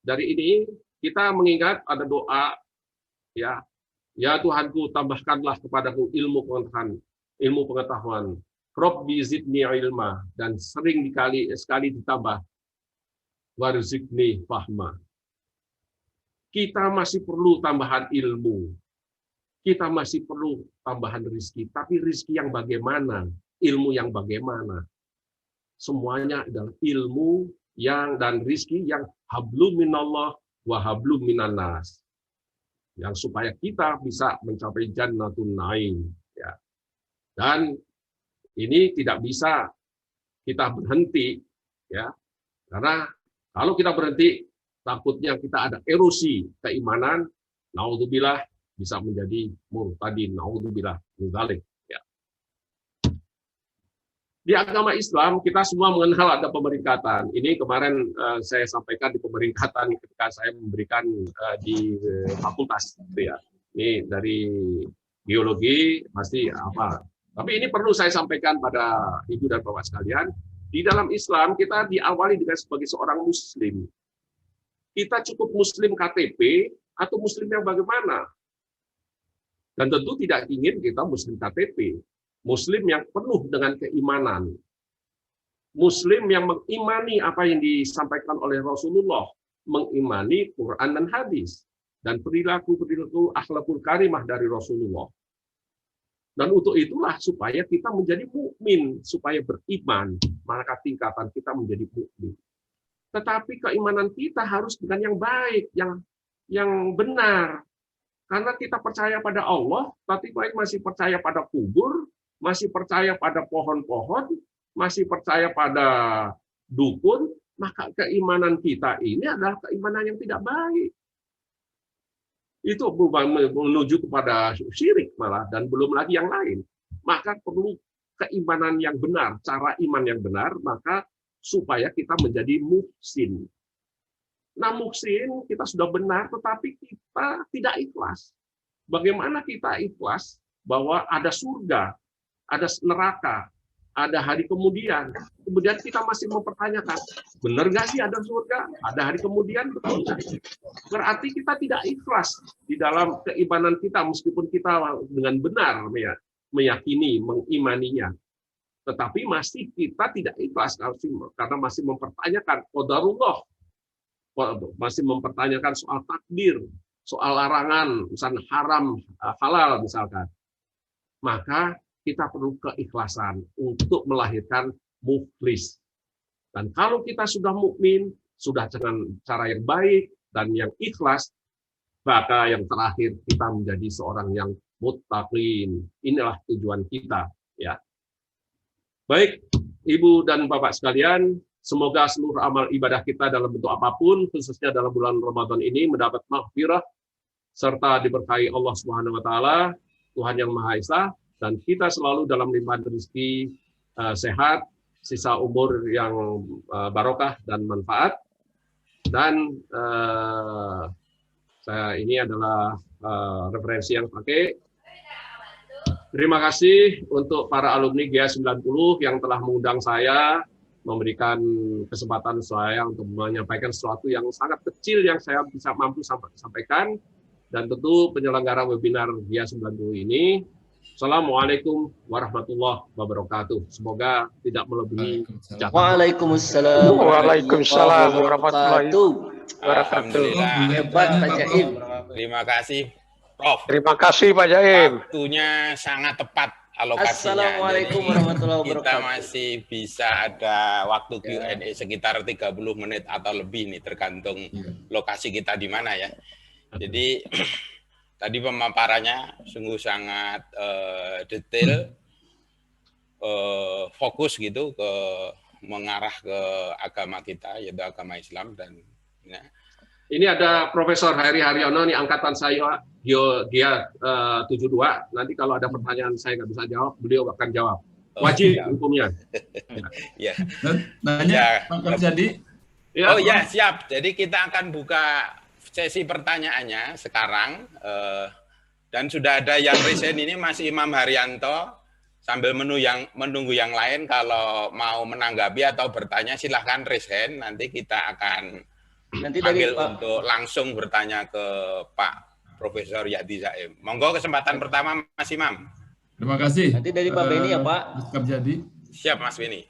dari ini kita mengingat ada doa, ya. Ya Tuhanku, tambahkanlah kepadaku ilmu pengetahuan. Rabbi zidni ilma, dan sering sekali ditambah warzuqni fahma. Kita masih perlu tambahan ilmu. Kita masih perlu tambahan rezeki, tapi rezeki yang bagaimana? Ilmu yang bagaimana? Semuanya adalah ilmu dan rezeki yang hablum minallah wa hablum minannas. Yang supaya kita bisa mencapai jannatun naim, ya. Dan ini tidak bisa kita berhenti, ya, karena kalau kita berhenti takutnya kita ada erosi keimanan, naudzubillah bisa menjadi murtadin, naudzubillah min dzalik, ya. Di agama Islam kita semua mengenal ada pemeringkatan. Ini kemarin saya sampaikan di pemeringkatan ketika saya memberikan di fakultas, gitu ya. Ini dari biologi pasti apa. Tapi ini perlu saya sampaikan pada ibu dan bapak sekalian. Di dalam Islam kita diawali dengan sebagai seorang Muslim. Kita cukup Muslim KTP atau Muslim yang bagaimana? Dan tentu tidak ingin kita Muslim KTP. Muslim yang penuh dengan keimanan. Muslim yang mengimani apa yang disampaikan oleh Rasulullah, mengimani Quran dan hadis, dan perilaku-perilaku akhlakul karimah dari Rasulullah. Dan untuk itulah supaya kita menjadi mukmin, supaya beriman, maka tingkatan kita menjadi mukmin. Tetapi keimanan kita harus dengan yang baik, yang benar. Karena kita percaya pada Allah, tapi masih percaya pada kubur, masih percaya pada pohon-pohon, masih percaya pada dukun, maka keimanan kita ini adalah keimanan yang tidak baik. Itu menuju kepada syirik malah, dan belum lagi yang lain. Maka perlu keimanan yang benar, cara iman yang benar, maka supaya kita menjadi muhsin. Nah, muhsin kita sudah benar, tetapi kita tidak ikhlas. Bagaimana kita ikhlas bahwa ada surga, ada neraka, ada hari kemudian kita masih mempertanyakan, benar nggak sih ada surga, ada hari kemudian, betul nggak? Berarti kita tidak ikhlas di dalam keimanan kita, meskipun kita dengan benar meyakini, mengimaninya. Tetapi masih kita tidak ikhlas karena masih mempertanyakan qadarullah, masih mempertanyakan soal takdir, soal larangan, misalnya haram, halal misalkan. Maka kita perlu keikhlasan untuk melahirkan mukhlis. Dan kalau kita sudah mukmin, sudah dengan cara yang baik dan yang ikhlas, maka yang terakhir kita menjadi seorang yang muttaqin. Inilah tujuan kita, ya. Baik, Ibu dan Bapak sekalian, semoga seluruh amal ibadah kita dalam bentuk apapun, khususnya dalam bulan Ramadan ini, mendapat maghfirah serta diberkahi Allah Subhanahu wa taala, Tuhan yang Maha Esa, dan kita selalu dalam limpahan rezeki, sehat, sisa umur yang barokah dan manfaat. Dan saya ini adalah referensi yang pakai. Terima kasih untuk para alumni GIA 90 yang telah mengundang saya, memberikan kesempatan saya untuk menyampaikan sesuatu yang sangat kecil yang saya bisa mampu sampaikan. Dan tentu penyelenggara webinar GIA 90 ini, Assalamualaikum warahmatullahi wabarakatuh. Semoga tidak melebihi. Waalaikumsalam. Waalaikumsalam warahmatullahi wabarakatuh. Hebat Pak Jaim. Terima kasih, Prof. Terima kasih Pak Jaim. Waktunya sangat tepat alokasinya. Assalamualaikum warahmatullahi wabarakatuh. Kita masih bisa ada waktu Q&A sekitar 30 menit atau lebih nih, tergantung lokasi kita di mana ya. Jadi tadi pemaparannya sungguh sangat detail, fokus gitu ke mengarah ke agama kita, yaitu agama Islam. Dan ya. Ini ada Profesor Heri Haryono, nih angkatan saya, dia 72. Nanti kalau ada pertanyaan saya nggak bisa jawab, beliau akan jawab. Wajib hukumnya. Ya. Nanya, Pak Jadi. Oh ya, siap. Jadi kita akan buka sesi pertanyaannya sekarang, dan sudah ada yang resign ini Mas Imam Haryanto. Sambil menunggu yang lain, kalau mau menanggapi atau bertanya silahkan resign, nanti kita akan panggil untuk langsung bertanya ke Pak Profesor Yadi Zaim. Monggo kesempatan pertama Mas Imam. Terima kasih. Nanti dari Pak Beni ya Pak. Mas Kabjadi. Siap Mas Beni.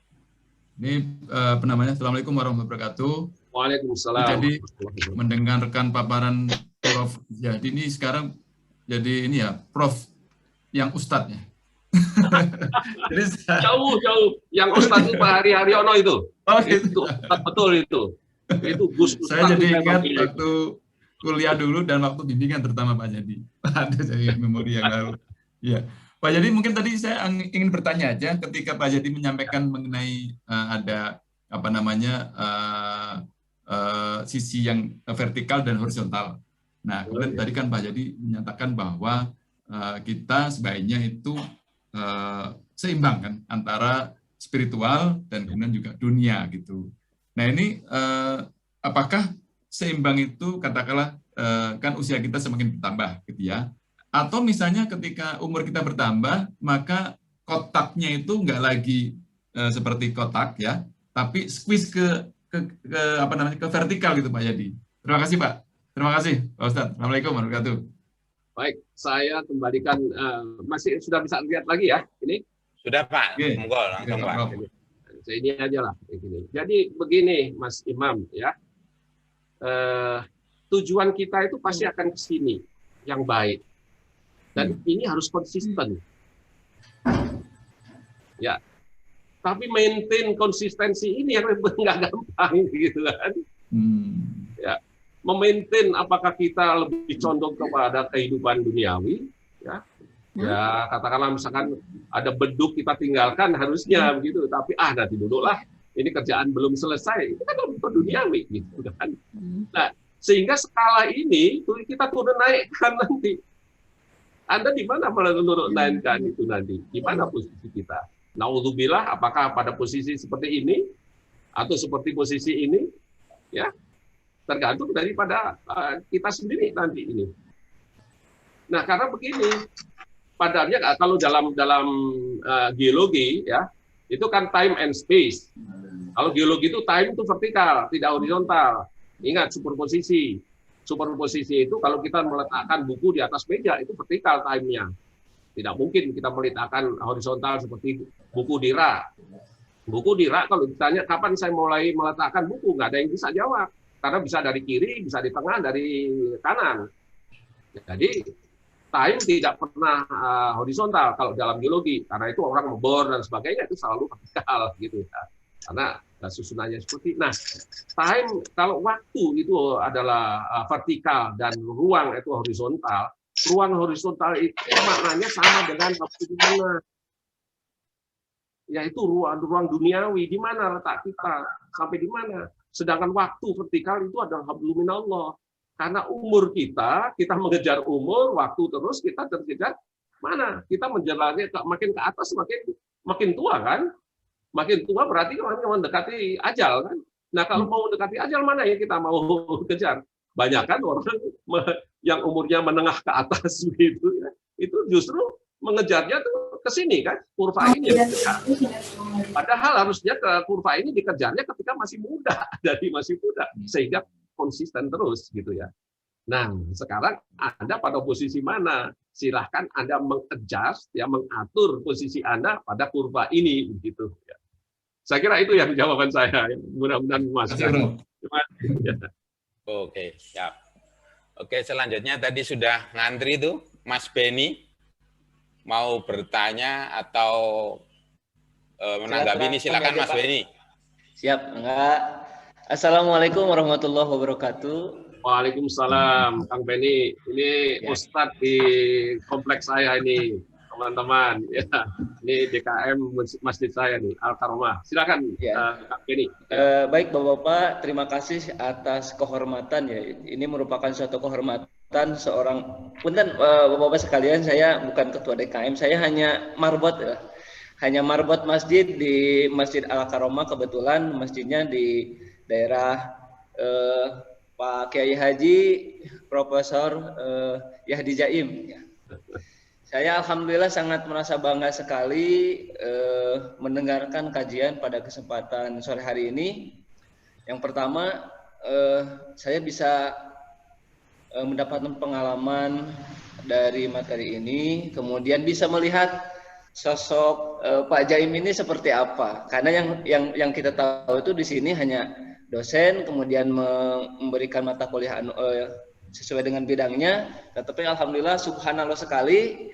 Ini penamanya. Assalamualaikum warahmatullahi wabarakatuh. Waalaikumsalam. Jadi mendengarkan paparan Prof. Jadi ini sekarang jadi ini ya Prof yang ustadznya. Jadi jauh yang Ustadz itu Pak Heri Haryono itu. Oh, itu betul itu. Itu Gus Ustadz. Saya jadi ingat waktu kuliah dulu dan waktu bimbingan terutama Pak Jadi. Ada saya memori yang lalu. Ya. Pak Jadi mungkin tadi saya ingin bertanya aja ketika Pak Jadi menyampaikan mengenai ada apa namanya sisi yang vertikal dan horizontal. Nah, kemudian tadi kan Pak Jadi menyatakan bahwa kita sebaiknya itu seimbang kan antara spiritual dan kemudian juga dunia gitu. Nah ini apakah seimbang itu katakanlah kan usia kita semakin bertambah gitu ya? Atau misalnya ketika umur kita bertambah maka kotaknya itu nggak lagi seperti kotak ya, tapi squeeze ke apa namanya ke vertikal gitu Pak Yadi. Terima kasih Pak. Terima kasih Pak Ustadz. Assalamualaikum warahmatullahi wabarakatuh. Baik, saya kembalikan, masih sudah bisa lihat lagi ya ini? Sudah Pak, monggo langsung Pak. Ini aja lah. Jadi begini Mas Imam ya, tujuan kita itu pasti akan ke sini yang baik, dan ini harus konsisten. Ya, tapi maintain konsistensi ini yang nggak gampang gitu kan. Ya. Memaintain apakah kita lebih condong kepada kehidupan duniawi, ya katakanlah misalkan ada beduk kita tinggalkan harusnya begitu, tapi nanti dulu lah, ini kerjaan belum selesai, itu kan lebih duniawi gitu kan. Nah, sehingga skala ini kita turun naikkan nanti. Anda di mana turun naikkan itu nanti? Di mana posisi kita? Naudzubillah, apakah pada posisi seperti ini atau seperti posisi ini? Ya. Tergantung daripada kita sendiri nanti ini. Nah, karena begini, padannya kalau dalam geologi ya, itu kan time and space. Kalau geologi itu time itu vertikal, tidak horizontal. Ingat superposisi. Superposisi itu kalau kita meletakkan buku di atas meja itu vertikal time-nya. Tidak mungkin kita meletakkan horizontal seperti buku di rak. Buku di rak kalau ditanya kapan saya mulai meletakkan buku, nggak ada yang bisa jawab. Karena bisa dari kiri, bisa di tengah, dari kanan. Jadi time tidak pernah horizontal kalau dalam geologi. Karena itu orang ngebor dan sebagainya itu selalu vertikal gitu ya. Karena susunannya seperti. Nah, time kalau waktu itu adalah vertikal dan ruang itu horizontal. Ruang horizontal itu maknanya sama dengan waktu di mana, yaitu ruang duniawi, di mana letak kita, sampai di mana. Sedangkan waktu vertikal itu adalah hablum minallah. Karena umur kita mengejar umur, waktu terus kita terkejar mana? Kita menjalannya makin ke atas makin tua kan? Makin tua berarti mendekati ajal kan? Nah kalau mau mendekati ajal mana yang kita mau kejar? Banyak kan orang yang umurnya menengah ke atas gitu ya, itu justru mengejarnya tuh ke sini kan, kurva ini. Padahal harusnya kurva ini dikejarnya ketika masih muda, dari masih muda, sehingga konsisten terus gitu ya. Nah sekarang Anda pada posisi mana? Silahkan Anda mengadjust ya, mengatur posisi Anda pada kurva ini begitu. Ya. Saya kira itu yang jawaban saya. Mudah-mudahan memuaskan. Ya. Oke, siap. Oke, selanjutnya tadi sudah ngantri tuh Mas Beni, mau bertanya atau menanggapi ini, silakan Mas Beni. Siap, enggak. Assalamualaikum warahmatullahi wabarakatuh. Waalaikumsalam, Kang Beni. Ini ya. Ustadz di kompleks saya ini, teman-teman. Ya, ini DKM masjid saya nih, Al-Karomah. Silakan, ya. Kang Beni. Baik, Bapak-bapak, terima kasih atas kehormatan ya. Ini merupakan suatu kehormatan seorang. Punten, Bapak-bapak sekalian, saya bukan ketua DKM, saya hanya marbot ya. Hanya marbot masjid di Masjid Al-Karomah, kebetulan masjidnya di daerah Pak Kiai Haji Profesor Yahdi Jaim. Saya alhamdulillah sangat merasa bangga sekali mendengarkan kajian pada kesempatan sore hari ini. Yang pertama, saya bisa mendapatkan pengalaman dari materi ini, kemudian bisa melihat sosok Pak Jaim ini seperti apa. Karena yang kita tahu itu di sini hanya dosen, kemudian memberikan mata kuliah sesuai dengan bidangnya. Tetapi alhamdulillah subhanallah sekali,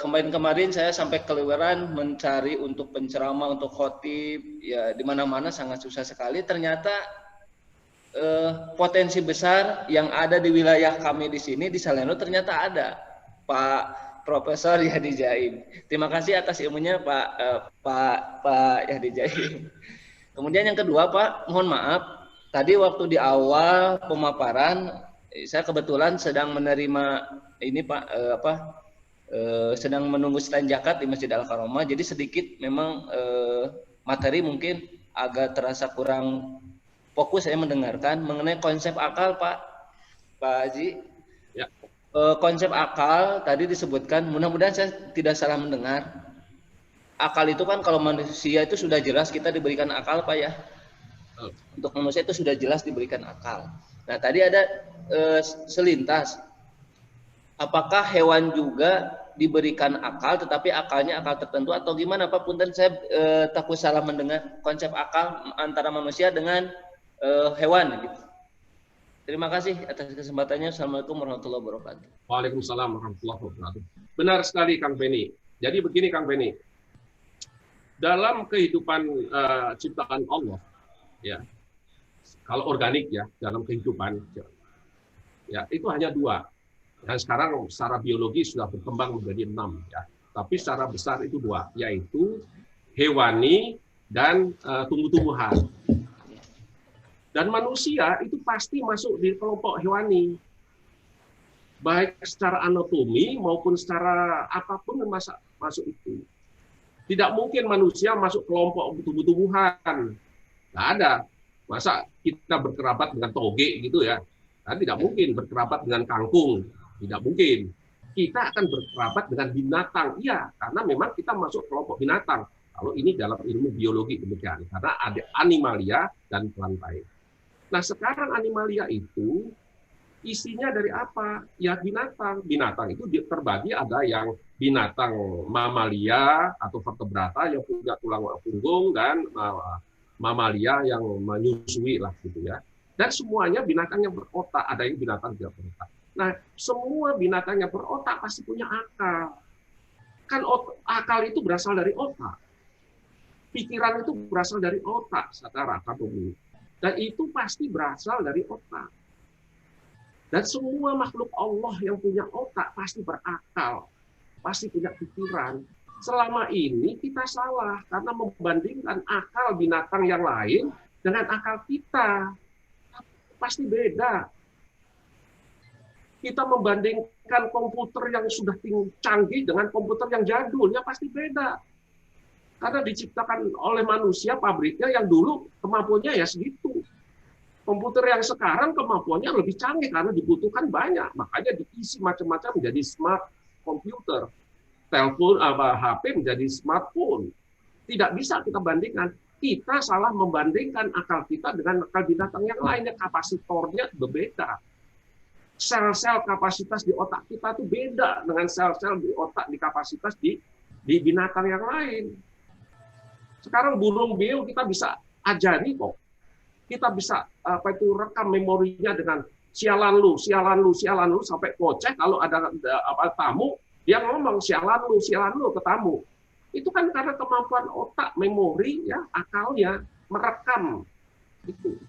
kemarin saya sampai keliweran mencari untuk penceramah, untuk khotib, ya di mana-mana sangat susah sekali. Ternyata potensi besar yang ada di wilayah kami di sini di Saleno ternyata ada, Pak Profesor Yahdi Jaim. Terima kasih atas ilmunya Pak Yahdi Jaim. Kemudian yang kedua, Pak, mohon maaf, tadi waktu di awal pemaparan saya kebetulan sedang menerima ini Pak sedang menunggu stand zakat di Masjid Al-Karomah, jadi sedikit memang materi mungkin agak terasa kurang fokus saya mendengarkan mengenai konsep akal, Pak Haji. Ya. Konsep akal tadi disebutkan, mudah-mudahan saya tidak salah mendengar. Akal itu kan kalau manusia itu sudah jelas kita diberikan akal, Pak ya. Untuk manusia itu sudah jelas diberikan akal. Nah tadi ada selintas. Apakah hewan juga diberikan akal, tetapi akalnya akal tertentu atau gimana, Pak? Punten saya takut salah mendengar konsep akal antara manusia dengan hewan. Gitu. Terima kasih atas kesempatannya. Assalamualaikum warahmatullahi wabarakatuh. Waalaikumsalam warahmatullahi wabarakatuh. Benar sekali, Kang Beni. Jadi begini, Kang Beni. Dalam kehidupan ciptaan Allah, ya, kalau organik ya, dalam kehidupan, ya itu hanya dua. Dan sekarang secara biologi sudah berkembang menjadi 6, ya. Tapi secara besar itu dua, yaitu hewani dan tumbuh-tumbuhan. Dan manusia itu pasti masuk di kelompok hewani, baik secara anatomi maupun secara apapun masuk itu. Tidak mungkin manusia masuk kelompok tumbuh-tumbuhan. Nggak ada. Masa kita berkerabat dengan toge gitu ya? Nah, tidak mungkin berkerabat dengan kangkung. Tidak mungkin. kita akan berkerabat dengan binatang. Iya, karena memang kita masuk kelompok binatang. Kalau ini dalam ilmu biologi demikian, karena ada animalia dan plantae. Nah, sekarang animalia itu isinya dari apa? Ya binatang. Binatang itu terbagi, ada yang binatang mamalia atau vertebrata yang punya tulang punggung, dan mamalia yang menyusui lah gitu ya. Dan semuanya binatang yang berotak, ada yang binatang tidak berotak. Nah, semua binatang yang berotak pasti punya akal. Kan akal itu berasal dari otak. Pikiran itu berasal dari otak secara akademik. Dan itu pasti berasal dari otak. Dan semua makhluk Allah yang punya otak pasti berakal, pasti punya pikiran. Selama ini kita salah karena membandingkan akal binatang yang lain dengan akal kita. Pasti beda. Kita membandingkan komputer yang sudah canggih dengan komputer yang jadul, ya pasti beda. Karena diciptakan oleh manusia, pabriknya yang dulu kemampuannya ya segitu. Komputer yang sekarang kemampuannya lebih canggih karena dibutuhkan banyak. Makanya diisi macam-macam menjadi smart komputer. Telepon, HP menjadi smartphone. Tidak bisa kita bandingkan. Kita salah membandingkan akal kita dengan akal binatang yang lainnya. Kapasitornya berbeda. Sel-sel kapasitas di otak kita itu beda dengan sel-sel di otak di kapasitas di binatang yang lain. Sekarang burung beo kita bisa ajari kok. Kita bisa rekam memorinya dengan sialan lu sampai kocek. Kalau ada tamu, dia ngomong sialan lu ke tamu. Itu kan karena kemampuan otak, memori, ya, akalnya merekam. Itu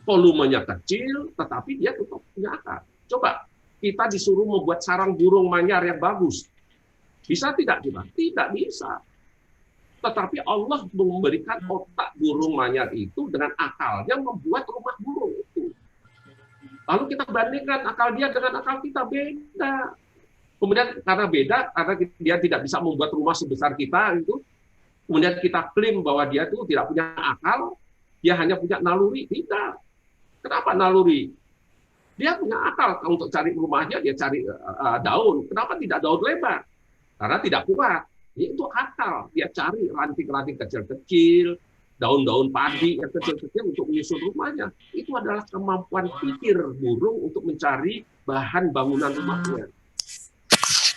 volumenya kecil, tetapi dia tetap punya akal. Coba kita disuruh membuat sarang burung manyar yang bagus, bisa tidak kita? Tidak bisa. Tetapi Allah memberikan otak burung manyar itu dengan akalnya membuat rumah burung itu. Lalu kita bandingkan akal dia dengan akal kita, beda. Kemudian karena beda, karena dia tidak bisa membuat rumah sebesar kita itu, kemudian kita klaim bahwa dia itu tidak punya akal, dia hanya punya naluri. Tidak. Kenapa naluri? Dia punya akal untuk cari rumahnya, dia cari daun. Kenapa tidak daun lebar? Karena tidak kuat. Itu akal. Dia cari ranting-ranting kecil-kecil, daun-daun padi yang kecil-kecil untuk menyusun rumahnya. Itu adalah kemampuan pikir burung untuk mencari bahan bangunan rumahnya.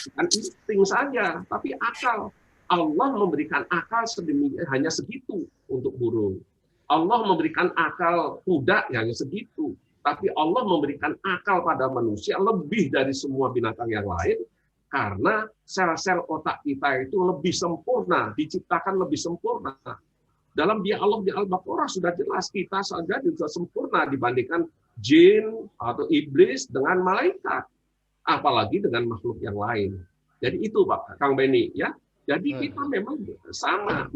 Bukan insting saja, tapi akal. Allah memberikan akal sedemikian hanya segitu untuk burung. Allah memberikan akal kuda hanya segitu. Tapi Allah memberikan akal pada manusia lebih dari semua binatang yang lain, karena sel-sel otak kita itu lebih sempurna, diciptakan lebih sempurna. Dalam dialog di Al-Baqarah sudah jelas, kita saja juga sempurna dibandingkan jin atau iblis dengan malaikat, apalagi dengan makhluk yang lain. Jadi itu Pak Kang Beni, ya. Jadi kita memang sama,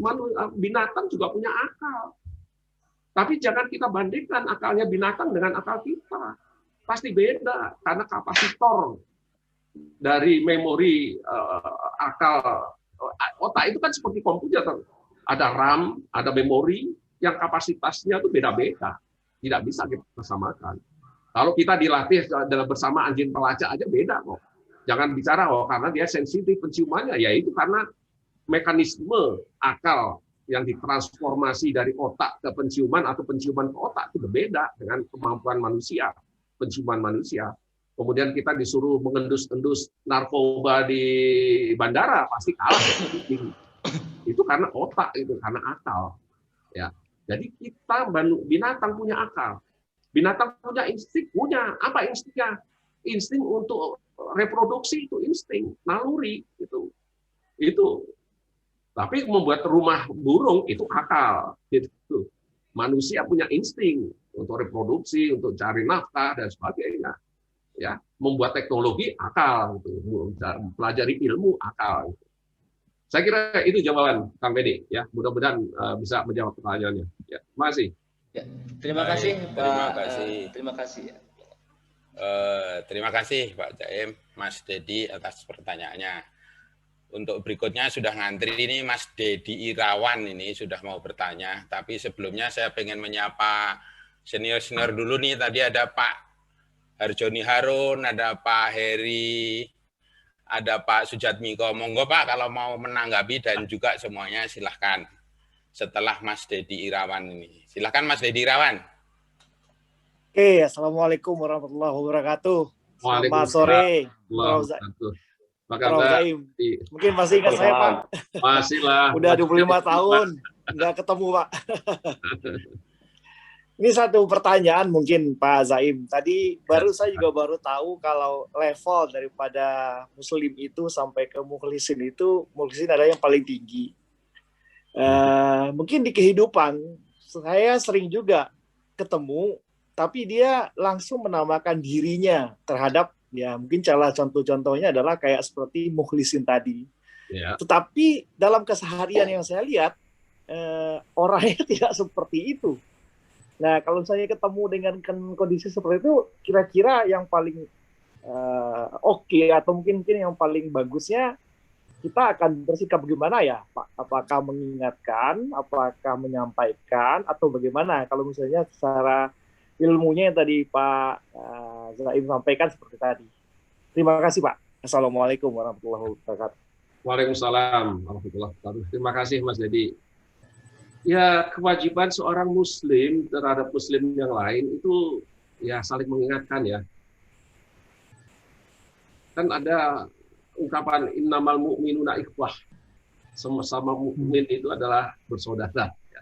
binatang juga punya akal. Tapi jangan kita bandingkan akalnya binatang dengan akal kita. Pasti beda, karena kapasitor dari memori akal otak itu kan seperti komputer. Ada RAM, ada memori, yang kapasitasnya itu beda-beda. Tidak bisa kita samakan. Kalau kita dilatih bersama anjing pelacak aja beda kok. Jangan bicara, karena dia sensitif penciumannya. Ya itu karena mekanisme akal yang ditransformasi dari otak ke penciuman atau penciuman ke otak itu berbeda dengan kemampuan manusia, penciuman manusia. Kemudian kita disuruh mengendus-endus narkoba di bandara, pasti kalah. Itu karena otak, itu karena akal. Ya, jadi kita binatang punya akal, binatang punya insting, punya apa instingnya? Insting untuk reproduksi itu insting, naluri itu. Tapi membuat rumah burung itu akal. Gitu. Manusia punya insting untuk reproduksi, untuk cari nafkah dan sebagainya. Ya, membuat teknologi akal, gitu. Pelajari ilmu akal. Gitu. Saya kira itu jawaban Kang Beni. Ya, mudah-mudahan bisa menjawab pertanyaannya. Ya, terima kasih. Ya, terima kasih Pak. Terima kasih. Terima kasih Pak Jaim, Mas Dedi atas pertanyaannya. Untuk berikutnya sudah ngantri ini Mas Dedi Irawan ini sudah mau bertanya. Tapi sebelumnya saya pengen menyapa senior-senior dulu nih. Tadi ada Pak Harjoni Harun, ada Pak Heri ada Pak Sujatmiko. Monggo Pak kalau mau menanggapi dan juga semuanya silahkan. Setelah Mas Dedi Irawan ini. Silahkan Mas Dedi Irawan. Oke, Assalamualaikum warahmatullahi wabarakatuh. Selamat sore, Prof. Zaim. Mungkin masih ingat saya Pak? Masih lah. Udah 25 tahun nggak ketemu Pak. Ini satu pertanyaan mungkin Pak Zaim. Tadi saya juga baru tahu kalau level daripada Muslim itu sampai ke mukhlisin itu, mukhlisin adalah yang paling tinggi. Mungkin di kehidupan saya sering juga ketemu, tapi dia langsung menamakan dirinya terhadap ya mungkin contoh-contohnya adalah kayak seperti mukhlisin tadi. Ya. Tetapi dalam keseharian yang saya lihat orangnya tidak seperti itu. Nah kalau saya ketemu dengan kondisi seperti itu, kira-kira yang paling oke atau mungkin yang paling bagusnya kita akan bersikap bagaimana ya Pak? Apakah mengingatkan, apakah menyampaikan, atau bagaimana? Kalau misalnya secara ilmunya yang tadi Pak Zaim sampaikan seperti tadi. Terima kasih Pak. Assalamualaikum warahmatullahi wabarakatuh. Waalaikumsalam warahmatullahi wabarakatuh. Terima kasih Mas Dedi. Ya, kewajiban seorang Muslim terhadap Muslim yang lain itu ya saling mengingatkan ya. Kan ada ungkapan innamal mu'minuna ikhwah. Sama-sama mukmin itu adalah bersaudara. Ya.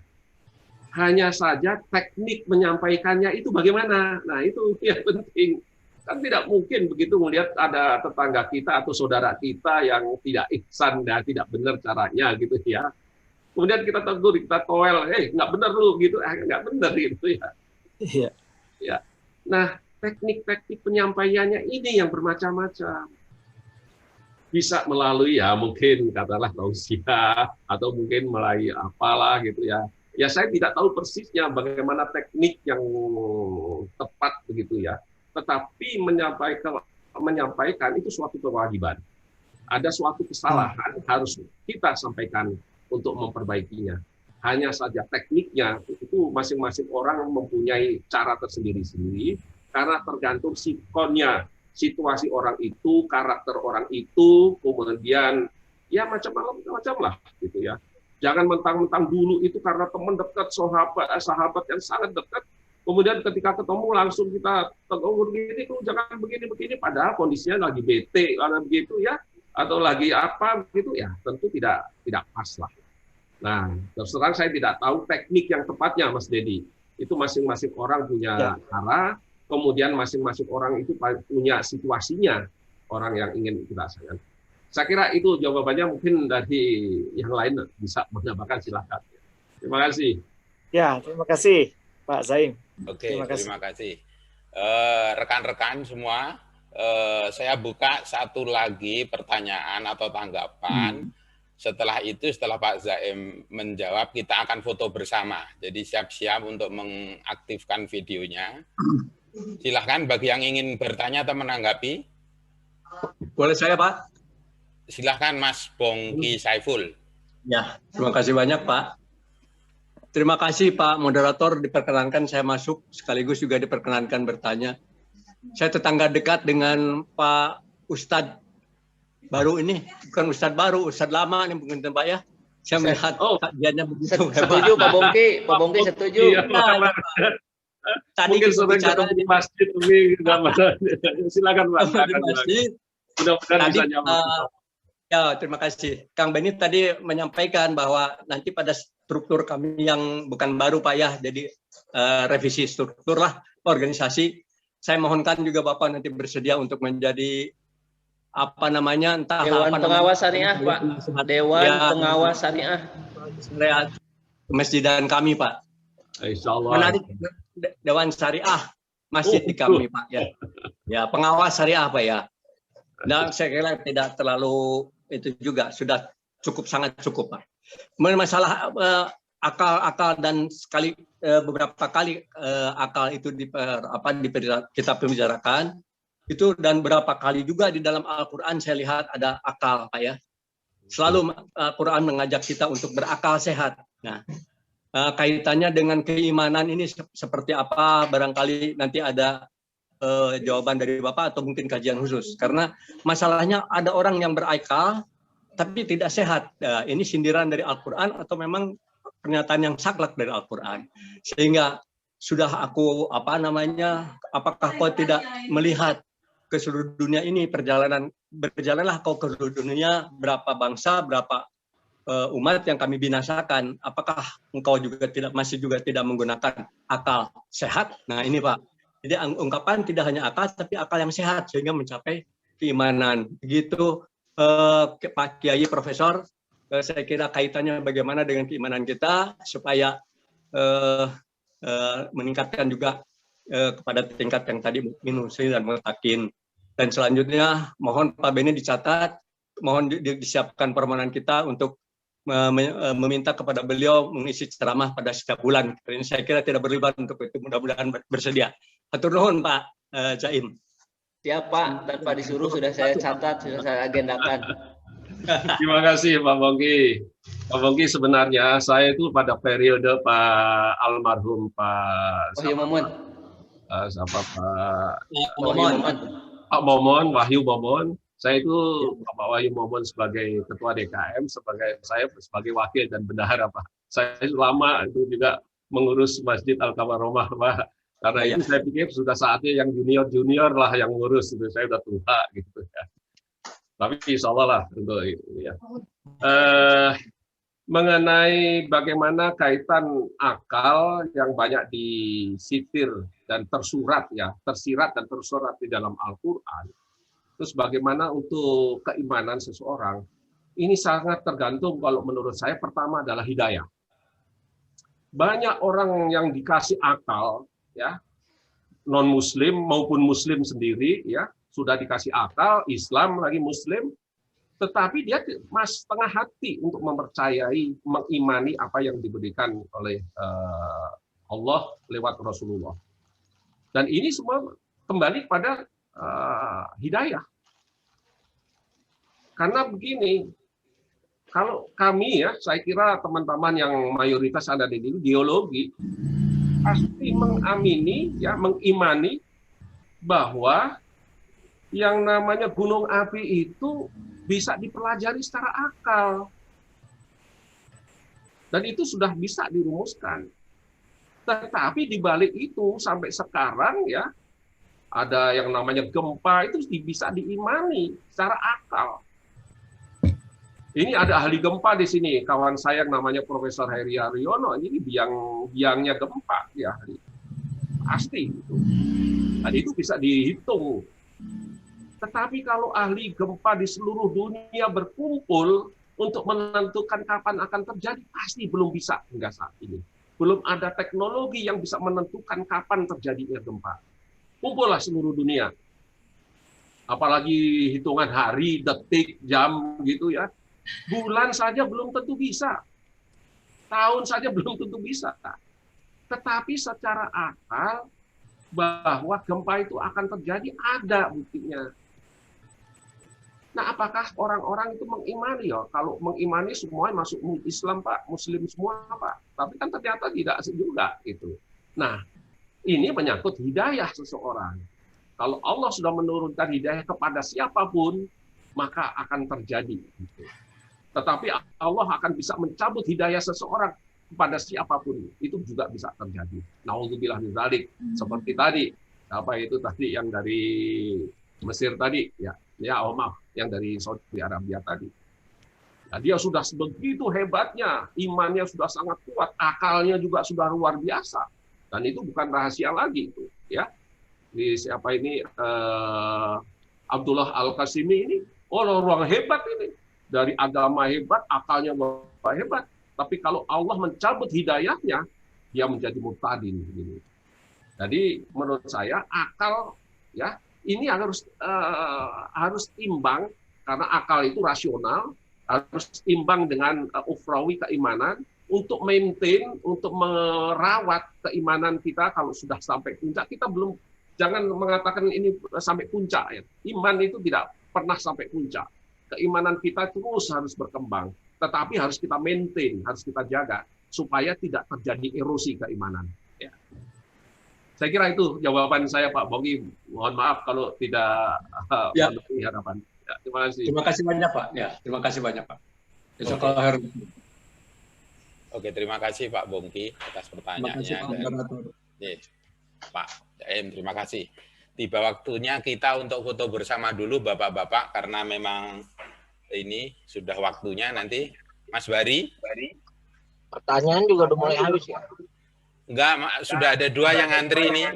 Hanya saja teknik menyampaikannya itu bagaimana? Nah itu yang penting. Kan tidak mungkin begitu melihat ada tetangga kita atau saudara kita yang tidak ihsan dan tidak benar caranya gitu ya. Kemudian kita tegur, kita toel, nggak benar lu gitu, nggak benar gitu ya. Iya. Ya. Nah teknik-teknik penyampaiannya ini yang bermacam-macam. Bisa melalui ya mungkin katakanlah tausiah atau mungkin melalui apalah gitu ya. Ya saya tidak tahu persisnya bagaimana teknik yang tepat begitu ya. Tetapi menyampaikan itu suatu kewajiban. Ada suatu kesalahan harus kita sampaikan untuk memperbaikinya. Hanya saja tekniknya itu masing-masing orang mempunyai cara tersendiri-sendiri karena tergantung sikonnya. Situasi orang itu, karakter orang itu, kemudian ya macam-macam lah gitu ya. Jangan mentang-mentang dulu itu karena teman dekat, sahabat yang sangat dekat, kemudian ketika ketemu langsung kita tegur begini, jangan begini-begini, padahal kondisinya lagi bete, karena begitu ya, atau lagi apa begitu ya, tentu tidak pas lah. Nah, terus terang saya tidak tahu teknik yang tepatnya, Mas Dedi. Itu masing-masing orang punya cara. Kemudian masing-masing orang itu punya situasinya, orang yang ingin kita sayang. Saya kira itu jawabannya, mungkin dari yang lain bisa menambahkan, silakan. Terima kasih. Ya, terima kasih Pak Zaim. Oke, terima kasih. Rekan-rekan semua, saya buka satu lagi pertanyaan atau tanggapan. Setelah itu, setelah Pak Zaim menjawab, kita akan foto bersama. Jadi siap-siap untuk mengaktifkan videonya. Silahkan bagi yang ingin bertanya atau menanggapi. Boleh saya, Pak? Silahkan Mas Bongki Saiful. Ya, terima kasih banyak, Pak. Terima kasih, Pak Moderator, diperkenankan saya masuk, sekaligus juga diperkenankan bertanya. Saya tetangga dekat dengan Pak Ustadz baru ini, bukan Ustadz baru, Ustadz lama nih mungkin Pak ya. Saya melihat kajiannya begitu hebat. Setuju, Pak Bongki setuju. Tadi mungkin sering ketemu di masjid, silakan Pak. Mudah-mudahan bisa jawab. Ya, terima kasih. Kang Beni tadi menyampaikan bahwa nanti pada struktur kami yang bukan baru Pak ya, jadi revisi struktur lah organisasi. Saya mohonkan juga Bapak nanti bersedia untuk menjadi apa namanya, entah Dewan apa Pengawas namanya, Syariah Pak. Dewan Pengawas Syariah. Masjidan kami Pak. Insyaallah. Menarik Dewan Syariah masjid di kami Pak ya. Ya, pengawas syariah Pak ya. Dan saya kira tidak terlalu itu juga sudah sangat cukup Pak. Masalah akal dan beberapa kali akal itu kita pembicarakan itu, dan berapa kali juga di dalam Al-Qur'an saya lihat ada akal Pak ya. Selalu Al-Qur'an mengajak kita untuk berakal sehat. Nah, kaitannya dengan keimanan ini seperti apa, barangkali nanti ada jawaban dari Bapak atau mungkin kajian khusus. Karena masalahnya ada orang yang berakal tapi tidak sehat. Nah, ini sindiran dari Al-Quran atau memang pernyataan yang saklek dari Al-Quran. Sehingga sudah aku apakah kau tidak melihat ke seluruh dunia ini berjalanlah kau ke seluruh dunia, berapa bangsa, berapa umat yang kami binasakan, apakah engkau juga masih tidak menggunakan akal sehat? Nah ini Pak, jadi ungkapan tidak hanya akal tapi akal yang sehat sehingga mencapai keimanan. Begitu Pak Kiai Profesor, saya kira kaitannya bagaimana dengan keimanan kita supaya meningkatkan juga kepada tingkat yang tadi minusri dan mutakin. Dan selanjutnya mohon Pak Beni dicatat, mohon disiapkan permohonan kita untuk meminta kepada beliau mengisi ceramah pada setiap bulan. Ini saya kira tidak berlibat untuk itu, mudah-mudahan bersedia. Hatur nuhun Pak Jaim. Siap Pak, tanpa disuruh sudah saya catat, sudah saya agendakan. Terima kasih Pak Bongki. Pak Bongki, sebenarnya saya itu pada periode Pak almarhum Pak Wahyu Momon. Pak Momon, Wahyu Momon. Saya itu Pak Wahyu Momon sebagai ketua DKM, saya sebagai wakil dan bendahara Pak. Saya lama itu juga mengurus Masjid Al-Kamaromah Pak. Karena itu saya pikir sudah saatnya yang junior lah yang ngurus, itu saya udah tua gitu ya. Tapi insya Allah lah untuk itu ya. Mengenai bagaimana kaitan akal yang banyak disitir dan tersirat dan tersurat di dalam Al-Quran. Terus bagaimana untuk keimanan seseorang, ini sangat tergantung kalau menurut saya pertama adalah hidayah. Banyak orang yang dikasih akal, ya, non-muslim maupun muslim sendiri, ya, sudah dikasih akal, Islam lagi muslim, tetapi dia masih setengah hati untuk mempercayai, mengimani apa yang diberikan oleh Allah lewat Rasulullah. Dan ini semua kembali pada hidayah. Karena begini, kalau kami ya, saya kira teman-teman yang mayoritas ada di sini geologi pasti mengamini, ya, mengimani bahwa yang namanya gunung api itu bisa dipelajari secara akal. Dan itu sudah bisa dirumuskan. Tetapi di balik itu sampai sekarang ya, ada yang namanya gempa itu bisa diimani secara akal. Ini ada ahli gempa di sini, kawan saya yang namanya Profesor Heri Haryono, ini biangnya gempa, ya, pasti itu. Dan itu bisa dihitung. Tetapi kalau ahli gempa di seluruh dunia berkumpul untuk menentukan kapan akan terjadi, pasti belum bisa hingga saat ini. Belum ada teknologi yang bisa menentukan kapan terjadinya gempa. Kumpullah seluruh dunia. Apalagi hitungan hari, detik, jam gitu ya. Bulan saja belum tentu bisa. Tahun saja belum tentu bisa. Tetapi secara akal bahwa gempa itu akan terjadi ada buktinya. Nah, apakah orang-orang itu mengimani ya? Kalau mengimani semuanya masuk Islam Pak, Muslim semua Pak. Tapi kan ternyata tidak juga itu. Nah, ini menyangkut hidayah seseorang. Kalau Allah sudah menurunkan hidayah kepada siapapun, maka akan terjadi. Gitu. Tetapi Allah akan bisa mencabut hidayah seseorang kepada siapapun, itu juga bisa terjadi. Nauzubillah min dzalik. Seperti tadi, apa itu tadi yang dari Mesir tadi, ya maaf, yang dari Saudi Arabia tadi. Nah, dia sudah sebegitu hebatnya, imannya sudah sangat kuat, akalnya juga sudah luar biasa, dan itu bukan rahasia lagi itu, ya. Di siapa ini Abdullah Al-Qasimi ini, orang hebat ini. Dari agama hebat, akalnya hebat. Tapi kalau Allah mencabut hidayahnya, dia menjadi murtadin. Jadi menurut saya akal ya ini harus imbang karena akal itu rasional, harus imbang dengan ukhrawi keimanan untuk maintain, untuk merawat keimanan kita. Kalau sudah sampai puncak, kita belum, jangan mengatakan ini sampai puncak ya. Iman itu tidak pernah sampai puncak. Keimanan kita terus harus berkembang, tetapi harus kita maintain, harus kita jaga supaya tidak terjadi erosi keimanan. Ya. Saya kira itu jawaban saya, Pak Bogi. Mohon maaf kalau tidak memenuhi harapan. Ya, terima kasih. Terima kasih banyak, Pak. Ya, terima kasih banyak, Pak. Oke, terima kasih Pak Bongki atas pertanyaannya. Pak Jaim, terima kasih. Tiba waktunya kita untuk foto bersama dulu Bapak-Bapak, karena memang ini sudah waktunya nanti. Mas Bari? Pertanyaan juga udah mulai habis ya? Enggak, sudah ada 2 yang ngantri nih,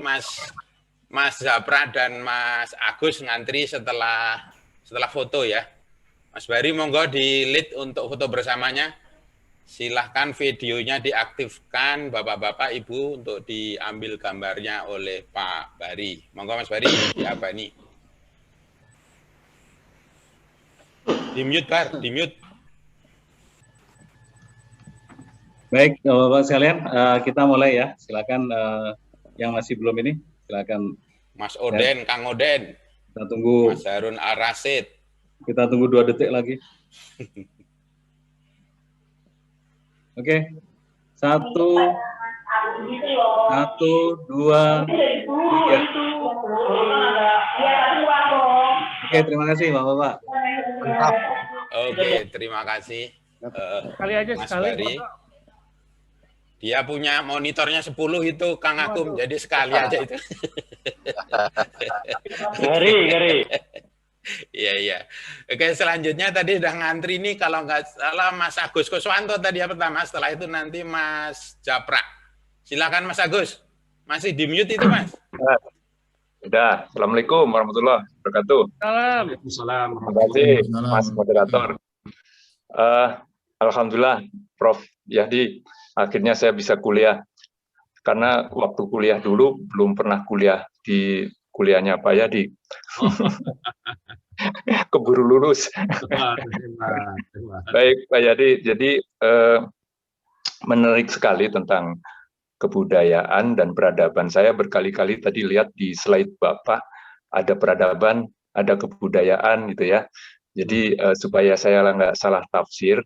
Mas Zapra dan Mas Agus ngantri setelah foto ya. Mas Bari monggo di lead untuk foto bersamanya. Silahkan videonya diaktifkan Bapak-Bapak Ibu untuk diambil gambarnya oleh Pak Bari. Monggo Mas Bari, apa ini? Di mute, Bar, di mute. Baik, Bapak sekalian, kita mulai ya. Silakan yang masih belum ini, silakan. Mas Oden, ya. Kang Oden. Kita tunggu. Mas Harun Ar-Rasyid. Kita tunggu 2 detik lagi. Oke. 1, 2, 3. Oke, terima kasih Bapak-Bapak. Oke, terima kasih. Sekali aja Mas sekali. Bari. Dia punya monitornya 10 itu Kang Akum, jadi sekali aja itu. Ngeri. Iya. Oke, selanjutnya tadi udah ngantri nih, kalau nggak salah Mas Agus Kuswanto tadi yang pertama, setelah itu nanti Mas Japra. Silakan Mas Agus. Masih di mute itu, Mas. Udah. Assalamualaikum warahmatullahi wabarakatuh. Waalaikumsalam. Terima kasih Mas Moderator. Alhamdulillah Prof Yahdi, akhirnya saya bisa kuliah. Karena waktu kuliah dulu belum pernah kuliah di kuliahnya Pak Yahdi. Keburu lulus. Baik Pak Yahdi, jadi menarik sekali tentang kebudayaan dan peradaban. Saya berkali-kali tadi lihat di slide Bapak, ada peradaban, ada kebudayaan gitu ya. Jadi supaya saya nggak salah tafsir,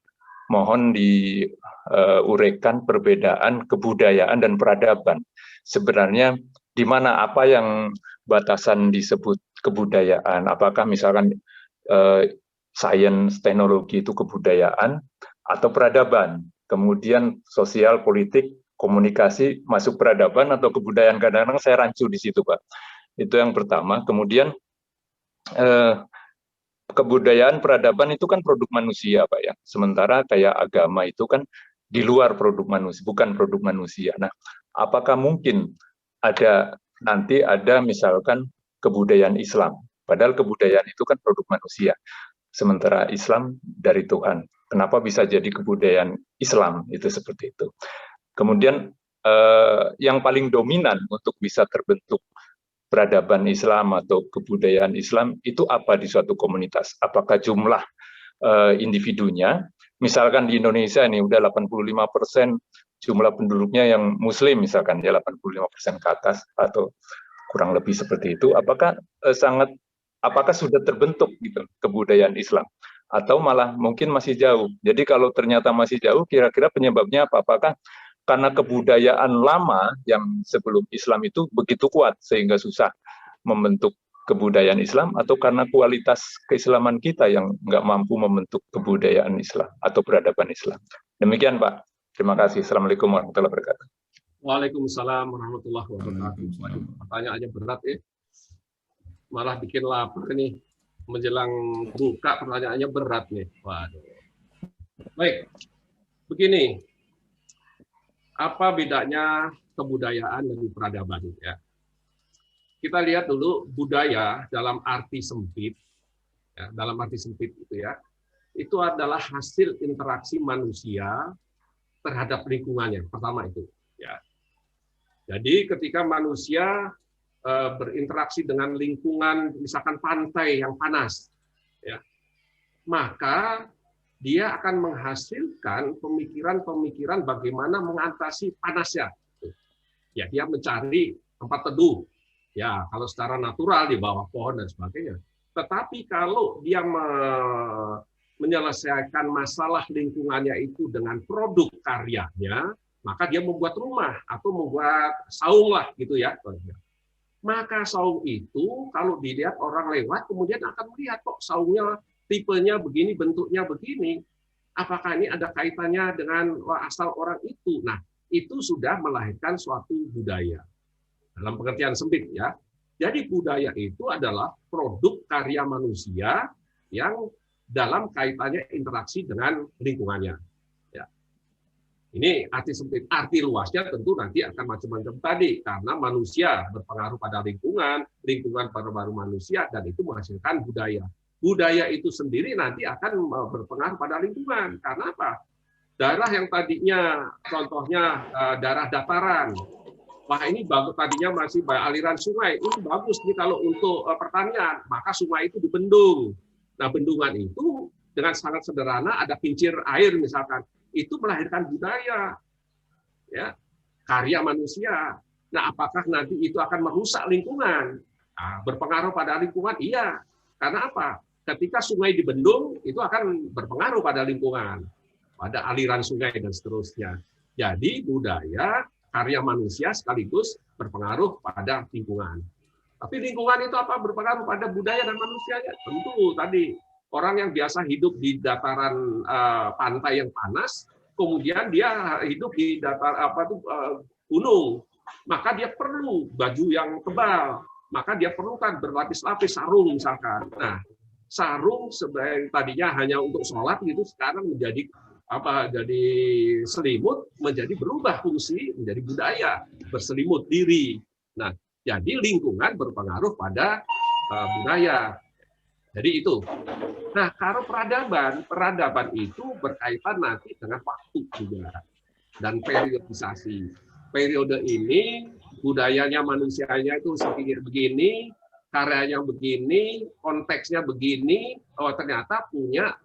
mohon diuraikan perbedaan kebudayaan dan peradaban. Sebenarnya di mana apa yang batasan disebut kebudayaan? Apakah misalkan sains, teknologi itu kebudayaan atau peradaban? Kemudian sosial, politik, komunikasi masuk peradaban atau kebudayaan? Kadang-kadang saya rancu di situ, Pak. Itu yang pertama. Kemudian kebudayaan, peradaban itu kan produk manusia, Pak ya. Sementara kayak agama itu kan di luar produk manusia, bukan produk manusia. Nah, apakah mungkin nanti ada misalkan kebudayaan Islam, padahal kebudayaan itu kan produk manusia, sementara Islam dari Tuhan. Kenapa bisa jadi kebudayaan Islam? Itu seperti itu. Kemudian yang paling dominan untuk bisa terbentuk peradaban Islam atau kebudayaan Islam itu apa di suatu komunitas? Apakah jumlah individunya? Misalkan di Indonesia ini udah 85% jumlah penduduknya yang Muslim, misalkan ya 85% ke atas atau kurang lebih seperti itu. Apakah sudah terbentuk gitu kebudayaan Islam? Atau malah mungkin masih jauh? Jadi kalau ternyata masih jauh, kira-kira penyebabnya apa? Apakah karena kebudayaan lama yang sebelum Islam itu begitu kuat sehingga susah membentuk kebudayaan Islam, atau karena kualitas keislaman kita yang nggak mampu membentuk kebudayaan Islam atau peradaban Islam? Demikian Pak. Terima kasih. Assalamualaikum warahmatullahi wabarakatuh. Waalaikumsalam warahmatullahi wabarakatuh. Pertanyaannya berat ya. Malah bikin lapar nih. Menjelang buka pertanyaannya berat nih. Waduh. Baik. Begini. Apa bedanya kebudayaan dan peradaban ya? Kita lihat dulu budaya dalam arti sempit, ya, dalam arti sempit itu adalah hasil interaksi manusia terhadap lingkungannya. Pertama itu, ya. Jadi ketika manusia berinteraksi dengan lingkungan, misalkan pantai yang panas, ya, maka dia akan menghasilkan pemikiran-pemikiran bagaimana mengatasi panasnya. Ya, dia mencari tempat teduh. Ya, kalau secara natural di bawah pohon dan sebagainya. Tetapi kalau dia menyelesaikan masalah lingkungannya itu dengan produk karyanya, maka dia membuat rumah atau membuat saung lah gitu ya. Maka saung itu kalau dilihat orang lewat kemudian akan melihat kok saungnya tipenya begini, bentuknya begini. Apakah ini ada kaitannya dengan asal orang itu? Nah, itu sudah melahirkan suatu budaya. Dalam pengertian sempit ya. Jadi budaya itu adalah produk karya manusia yang dalam kaitannya interaksi dengan lingkungannya. Ya. Ini arti sempit. Arti luasnya tentu nanti akan macam-macam tadi, karena manusia berpengaruh pada lingkungan, lingkungan berpengaruh manusia, dan itu menghasilkan budaya. Budaya itu sendiri nanti akan berpengaruh pada lingkungan. Karena apa? Daerah yang tadinya, contohnya daerah dataran, wah ini bagus, tadinya masih aliran sungai, ini bagus nih kalau untuk pertanian, maka sungai itu dibendung. Nah, bendungan itu dengan sangat sederhana ada kincir air misalkan, itu melahirkan budaya, ya, karya manusia. Nah, apakah nanti itu akan merusak lingkungan? Nah, berpengaruh pada lingkungan? Iya. Karena apa? Ketika sungai dibendung, itu akan berpengaruh pada lingkungan, pada aliran sungai dan seterusnya. Jadi budaya karya manusia sekaligus berpengaruh pada lingkungan. Tapi lingkungan itu apa? Berpengaruh pada budaya dan manusianya. Tentu tadi orang yang biasa hidup di dataran pantai yang panas, kemudian dia hidup di gunung, maka dia perlu baju yang tebal, maka dia perlukan berlapis-lapis sarung misalkan. Nah, sarung sebagai tadinya hanya untuk sholat gitu, sekarang menjadi jadi selimut, menjadi berubah fungsi menjadi budaya, berselimut diri. Nah, jadi lingkungan berpengaruh pada budaya. Jadi itu. Nah, kalau peradaban itu berkaitan nanti dengan waktu juga dan periodisasi. Periode ini budayanya manusianya itu begini, karyanya begini, konteksnya begini, oh ternyata punya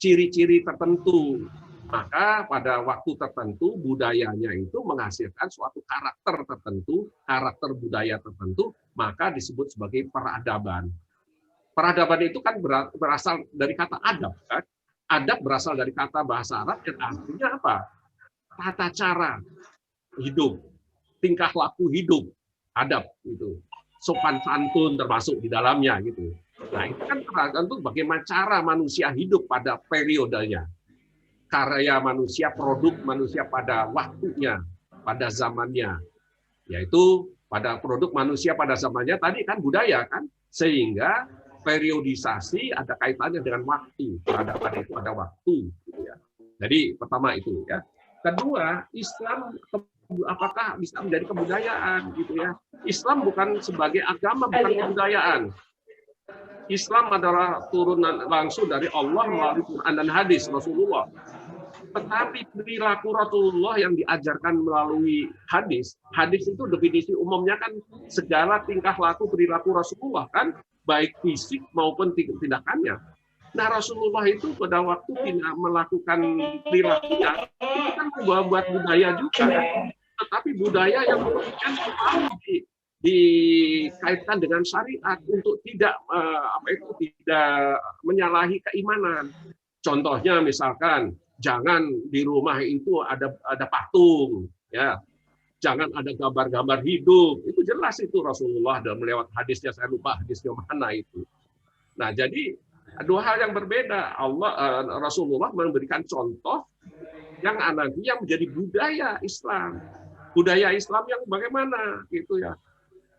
ciri-ciri tertentu. Maka pada waktu tertentu budayanya itu menghasilkan suatu karakter tertentu, karakter budaya tertentu, maka disebut sebagai peradaban. Peradaban itu kan berasal dari kata adab, kan? Adab berasal dari kata bahasa Arab yang artinya apa? Tata cara hidup, tingkah laku hidup, adab itu. Sopan santun termasuk di dalamnya gitu. Nah, itu kan tergantung bagaimana cara manusia hidup pada periodenya. Karya manusia, produk manusia pada waktunya, pada zamannya. Yaitu pada produk manusia pada zamannya tadi kan budaya kan, sehingga periodisasi ada kaitannya dengan waktu. Peradaban itu ada waktu gitu ya. Jadi pertama itu ya. Kedua, Islam apakah bisa menjadi kebudayaan gitu ya. Islam bukan sebagai agama, bukan kebudayaan. Islam adalah turunan langsung dari Allah melalui Quran dan hadis Rasulullah. Tetapi perilaku Rasulullah yang diajarkan melalui hadis, hadis itu definisi umumnya kan segala tingkah laku perilaku Rasulullah kan, baik fisik maupun tindakannya. Nah, Rasulullah itu pada waktu tidak melakukan perilakunya, itu kan membuat budaya juga. Tetapi budaya yang kemudian dikaitkan dengan syariat untuk tidak tidak menyalahi keimanan. Contohnya misalkan jangan di rumah itu ada patung, ya. Jangan ada gambar-gambar hidup. Itu jelas itu Rasulullah dalam lewat hadisnya, saya lupa hadisnya mana itu. Nah, jadi dua hal yang berbeda. Rasulullah memberikan contoh yang nanti yang menjadi budaya Islam. Budaya Islam yang bagaimana gitu ya.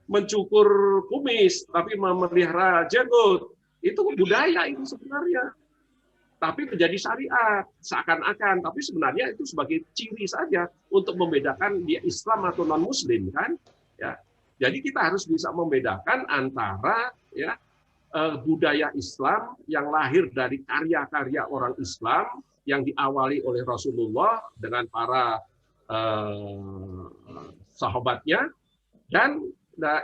Mencukur kumis tapi memelihara jenggot. Itu budaya itu sebenarnya. Tapi menjadi syariat seakan-akan, tapi sebenarnya itu sebagai ciri saja untuk membedakan dia Islam atau non Muslim kan, ya. Jadi kita harus bisa membedakan antara ya budaya Islam yang lahir dari karya-karya orang Islam yang diawali oleh Rasulullah dengan para sahabatnya, dan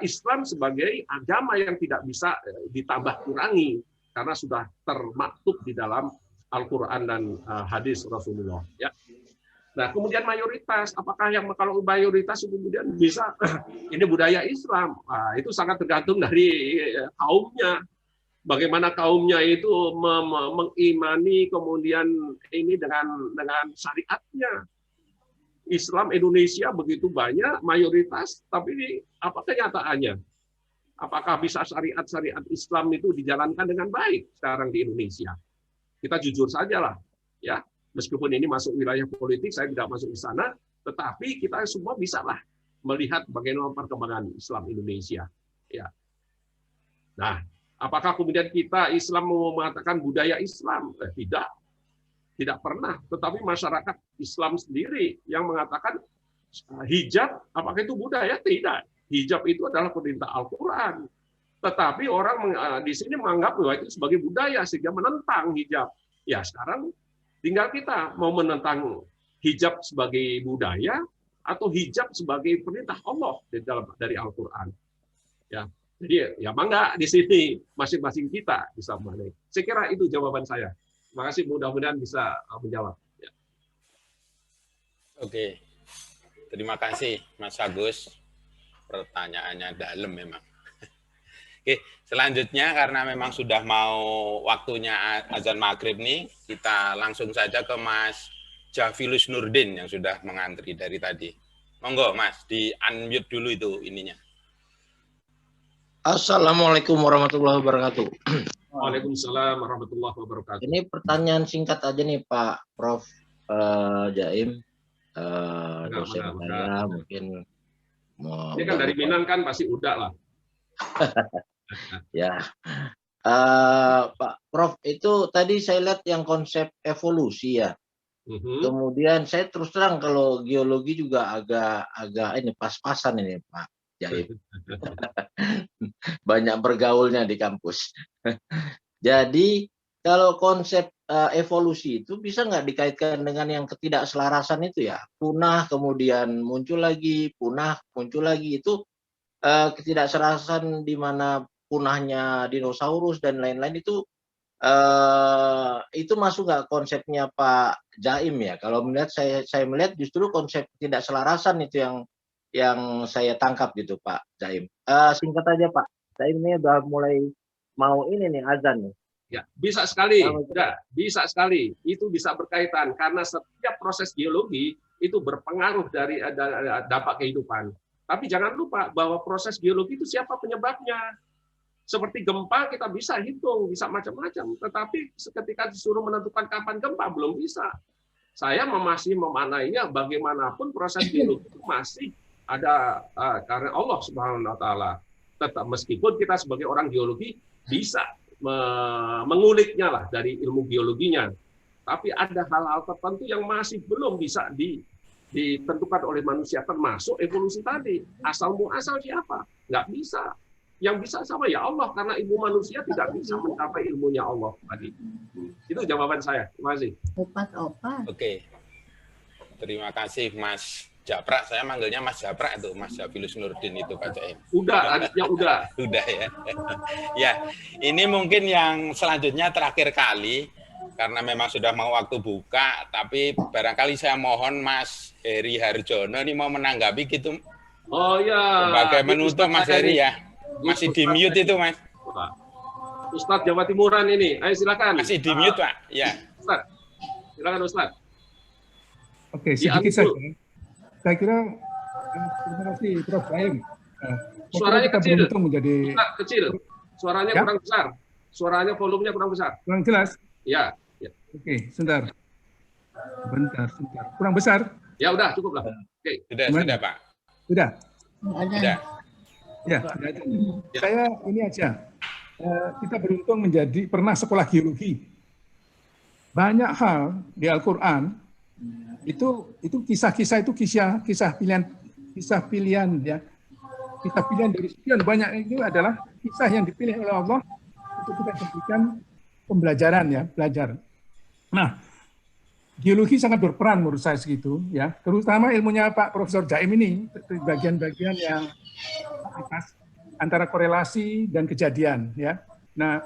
Islam sebagai agama yang tidak bisa ditambah kurangi karena sudah termaktub di dalam Al-Quran dan hadis Rasulullah. Ya. Nah, kemudian mayoritas, apakah yang kalau mayoritas kemudian bisa ini budaya Islam? Nah, itu sangat tergantung dari kaumnya. Bagaimana kaumnya itu mengimani kemudian ini dengan syariatnya. Islam Indonesia begitu banyak, mayoritas, tapi apa kenyataannya? Apakah bisa syariat-syariat Islam itu dijalankan dengan baik sekarang di Indonesia? Kita jujur sajalah, ya. Meskipun ini masuk wilayah politik, saya tidak masuk di sana, tetapi kita semua bisalah melihat bagaimana perkembangan Islam Indonesia. Ya. Nah, apakah kemudian kita Islam mau mengatakan budaya Islam? Tidak pernah. Tetapi masyarakat Islam sendiri yang mengatakan hijab, apakah itu budaya? Tidak. Hijab itu adalah perintah Al-Quran. Tetapi orang di sini menganggap bahwa itu sebagai budaya sehingga menentang hijab. Ya, sekarang tinggal kita mau menentang hijab sebagai budaya atau hijab sebagai perintah Allah dari Al-Quran. Ya, jadi ya mangga di sini masing-masing kita bisa memahami. Saya kira itu jawaban saya. Terima kasih, mudah-mudahan bisa menjawab. Ya. Oke, terima kasih Mas Agus. Pertanyaannya dalam memang. Oke, selanjutnya karena memang sudah mau waktunya azan maghrib nih, kita langsung saja ke Mas Jafilus Nurdin yang sudah mengantri dari tadi. Monggo Mas, di unmute dulu itu ininya. Assalamualaikum warahmatullahi wabarakatuh. Waalaikumsalam warahmatullahi wabarakatuh. Ini pertanyaan singkat aja nih Pak Prof. Jaim, dosen saya mungkin mau. Ini kan dari Minang kan pasti udah lah. Ya, Pak Prof, itu tadi saya lihat yang konsep evolusi ya. Kemudian saya terus terang kalau geologi juga agak ini pas-pasan ini Pak Jaim. Banyak bergaulnya di kampus. Jadi kalau konsep evolusi itu bisa nggak dikaitkan dengan yang ketidakselarasan itu ya? Punah kemudian muncul lagi, punah muncul lagi, itu ketidakselarasan di mana punahnya dinosaurus dan lain-lain itu masuk nggak konsepnya Pak Jaim ya? Kalau melihat saya melihat justru konsep ketidakselarasan itu yang saya tangkap gitu Pak Jaim. Singkat aja Pak, Jaim ini udah mulai mau ini nih azan nih. Ya, bisa sekali. Ya, bisa sekali. Itu bisa berkaitan karena setiap proses geologi itu berpengaruh dari dampak kehidupan. Tapi jangan lupa bahwa proses geologi itu siapa penyebabnya. Seperti gempa kita bisa hitung, bisa macam-macam. Tetapi ketika disuruh menentukan kapan gempa belum bisa. Saya masih memanainya bagaimanapun proses geologi itu masih ada karena Allah Subhanahu wa taala. Tetap meskipun kita sebagai orang geologi bisa menguliknya lah dari ilmu geologinya, tapi ada hal-hal tertentu yang masih belum bisa ditentukan oleh manusia, termasuk evolusi tadi. Asal muasal siapa? Nggak bisa. Yang bisa sama ya Allah, karena ilmu manusia tidak bisa mencapai ilmunya Allah tadi. Itu jawaban saya. Terima kasih. Opat-opat. Oke. Terima kasih Mas Japrak. Saya manggilnya Mas Japrak itu, Mas Jafilus Nurdin itu Pak Jaim. Udah, adiknya udah. Udah ya. Ya, ini mungkin yang selanjutnya terakhir kali, karena memang sudah mau waktu buka, tapi barangkali saya mohon Mas Heri Harjono ini mau menanggapi gitu. Oh ya. Sebagai menutup Mas Heri ya. Masih di mute itu Mas. Ustadz Jawa Timuran ini, ayo silakan. Masih di mute Pak. Ya. Ustadz, silakan Ustadz. Oke, sedikit saja. Saya kira terima kasih Prof. Jaim. Suaranya kita kecil. beruntung menjadi Kecil. Suaranya ya? kurang besar. Suaranya volumenya kurang besar. Kurang jelas? Ya. Ya. Oke, sebentar. Bentar. Kurang besar? Ya udah, cukup lah. Oke. Sudah Pak. Sudah. Sudah. Ya, saya ini aja. Kita beruntung pernah sekolah geologi. Banyak hal di Al-Quran itu kisah-kisah itu kisah pilihan ya. Kisah pilihan dari sekian banyak itu adalah kisah yang dipilih oleh Allah untuk kita jadikan pembelajaran ya, belajar. Nah, geologi sangat berperan menurut saya segitu ya, terutama ilmunya Pak Profesor Jaim ini bagian-bagian yang atas antara korelasi dan kejadian ya. Nah,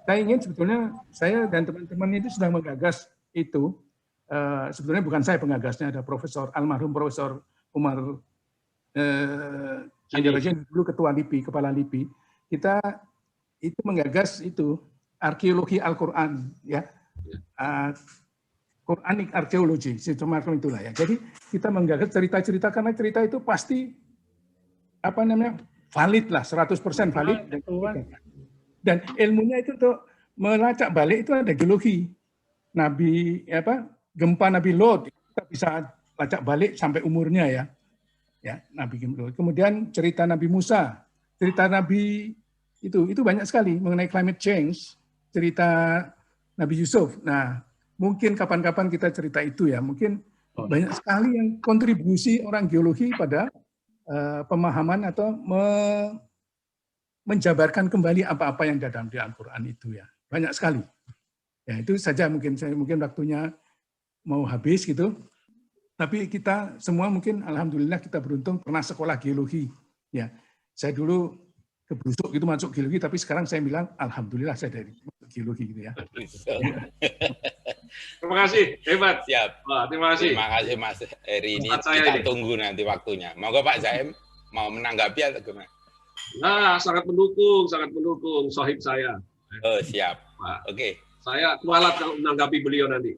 saya ingin sebetulnya saya dan teman-teman itu sedang menggagas itu. Sebetulnya bukan saya penggagasnya, ada almarhum Profesor Umar Anjarajan dulu ketua LIPI, kepala LIPI. Kita itu menggagas itu arkeologi Al-Quran ya. Quranic archaeology, semacam itulah ya. Jadi kita menggagas cerita-cerita karena cerita itu pasti valid lah, 100% valid. Dan ilmunya itu untuk melacak balik itu ada geologi. Gempa Nabi Lot kita bisa lacak balik sampai umurnya ya. Ya, Nabi Lot. Kemudian cerita Nabi Musa, cerita Nabi itu banyak sekali mengenai climate change, cerita Nabi Yusuf. Nah, mungkin kapan-kapan kita cerita itu ya. Mungkin banyak sekali yang kontribusi orang geologi pada pemahaman atau menjabarkan kembali apa-apa yang dalam di Al-Quran itu ya. Banyak sekali. Ya, itu saja mungkin waktunya mau habis gitu. Tapi kita semua mungkin alhamdulillah kita beruntung pernah sekolah geologi. Ya, saya dulu kebrusuk gitu masuk geologi, tapi sekarang saya bilang alhamdulillah saya dari geologi gitu ya. Terima kasih, hebat. Siap. Terima kasih. Terima kasih Mas Eri, ini kita tunggu nanti waktunya. Monggo Pak Zaim mau menanggapi atau gimana? Nah, sangat mendukung sohib saya. Oh, siap. Oke. Saya kualat kalau menanggapi beliau nanti.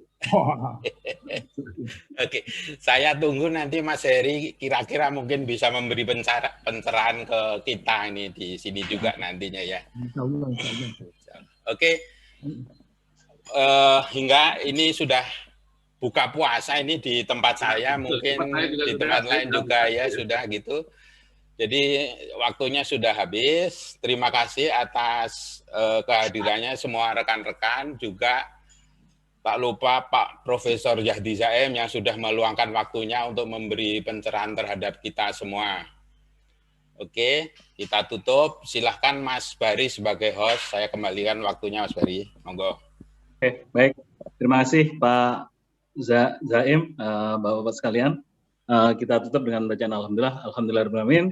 Oke, saya tunggu nanti Mas Heri kira-kira mungkin bisa memberi pencerahan ke kita ini di sini juga nantinya ya. Oke, hingga ini sudah buka puasa ini di tempat saya, mungkin di tempat lain juga ya sudah gitu. Jadi waktunya sudah habis. Terima kasih atas kehadirannya semua rekan-rekan, juga tak lupa Pak Profesor Yahdi Zaim yang sudah meluangkan waktunya untuk memberi pencerahan terhadap kita semua. Oke, kita tutup. Silahkan Mas Bari sebagai host. Saya kembalikan waktunya Mas Bari. Monggo. Oke, baik. Terima kasih Pak Zaim, Bapak-Bapak sekalian. Kita tutup dengan bacaan alhamdulillah, alhamdulillahirabbil alamin.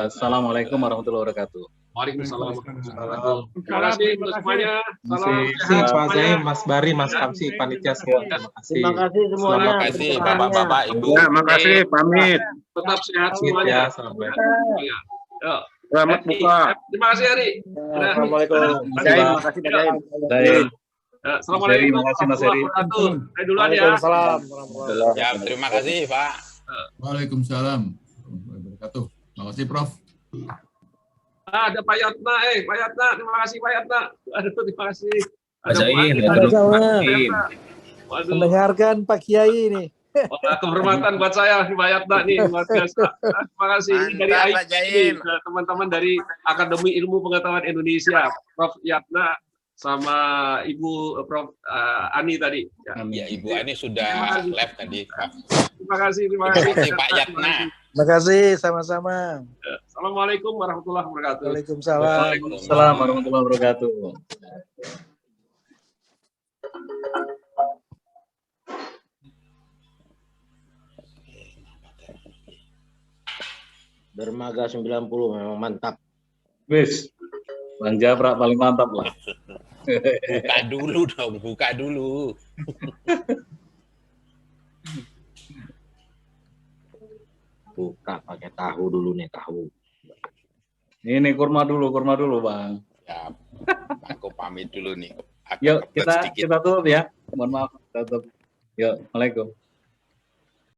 Assalamualaikum warahmatullahi wabarakatuh. Waalaikumsalam warahmatullahi wabarakatuh. Terima kasih untuk semuanya. Salam sehat Pak Zaim, Mas Bari, Mas Kamsi, panitia semua. Terima kasih. Terima kasih semuanya. Terima kasih Bapak-bapak, Ibu. Ya, makasih, pamit. Tetap sehat semuanya. Ya, assalamualaikum. Selamat buka. Terima kasih Ari. Assalamualaikum. Terima kasih Pak Zaim. Assalamualaikum. Terima kasih Mas Heri. Saya duluan ya. Waalaikumsalam. Ya, terima kasih Pak. Waalaikumsalam warahmatullahi wabarakatuh. Terima kasih Prof. Ada Pak Yatna, Pak Yatna, terima kasih Pak Yatna. Aduh, terima kasih. Pak Zaim, mendengarkan Pak Kiai ini. Wah, kehormatan buat saya Pak Yatna nih, luar biasa. Terima kasih. Ini dari AIP, teman-teman dari Akademi Ilmu Pengetahuan Indonesia, Prof Yatna sama Ibu Prof Ani tadi. Ya, Ibu Ani sudah live tadi. Terima kasih Pak Yatna. Terima kasih, sama-sama. Assalamualaikum warahmatullahi wabarakatuh. Waalaikumsalam. Waalaikumsalam warahmatullahi wabarakatuh. Dermaga 90 memang mantap. Wis, Bang Japra paling mantap lah. Buka dulu dong, buka dulu. Buka pakai tahu dulu nih, tahu. Ini kurma dulu Bang. Ya, aku pamit dulu nih. Yuk kita tutup ya. Mohon maaf, tutup. Yuk, Assalamualaikum.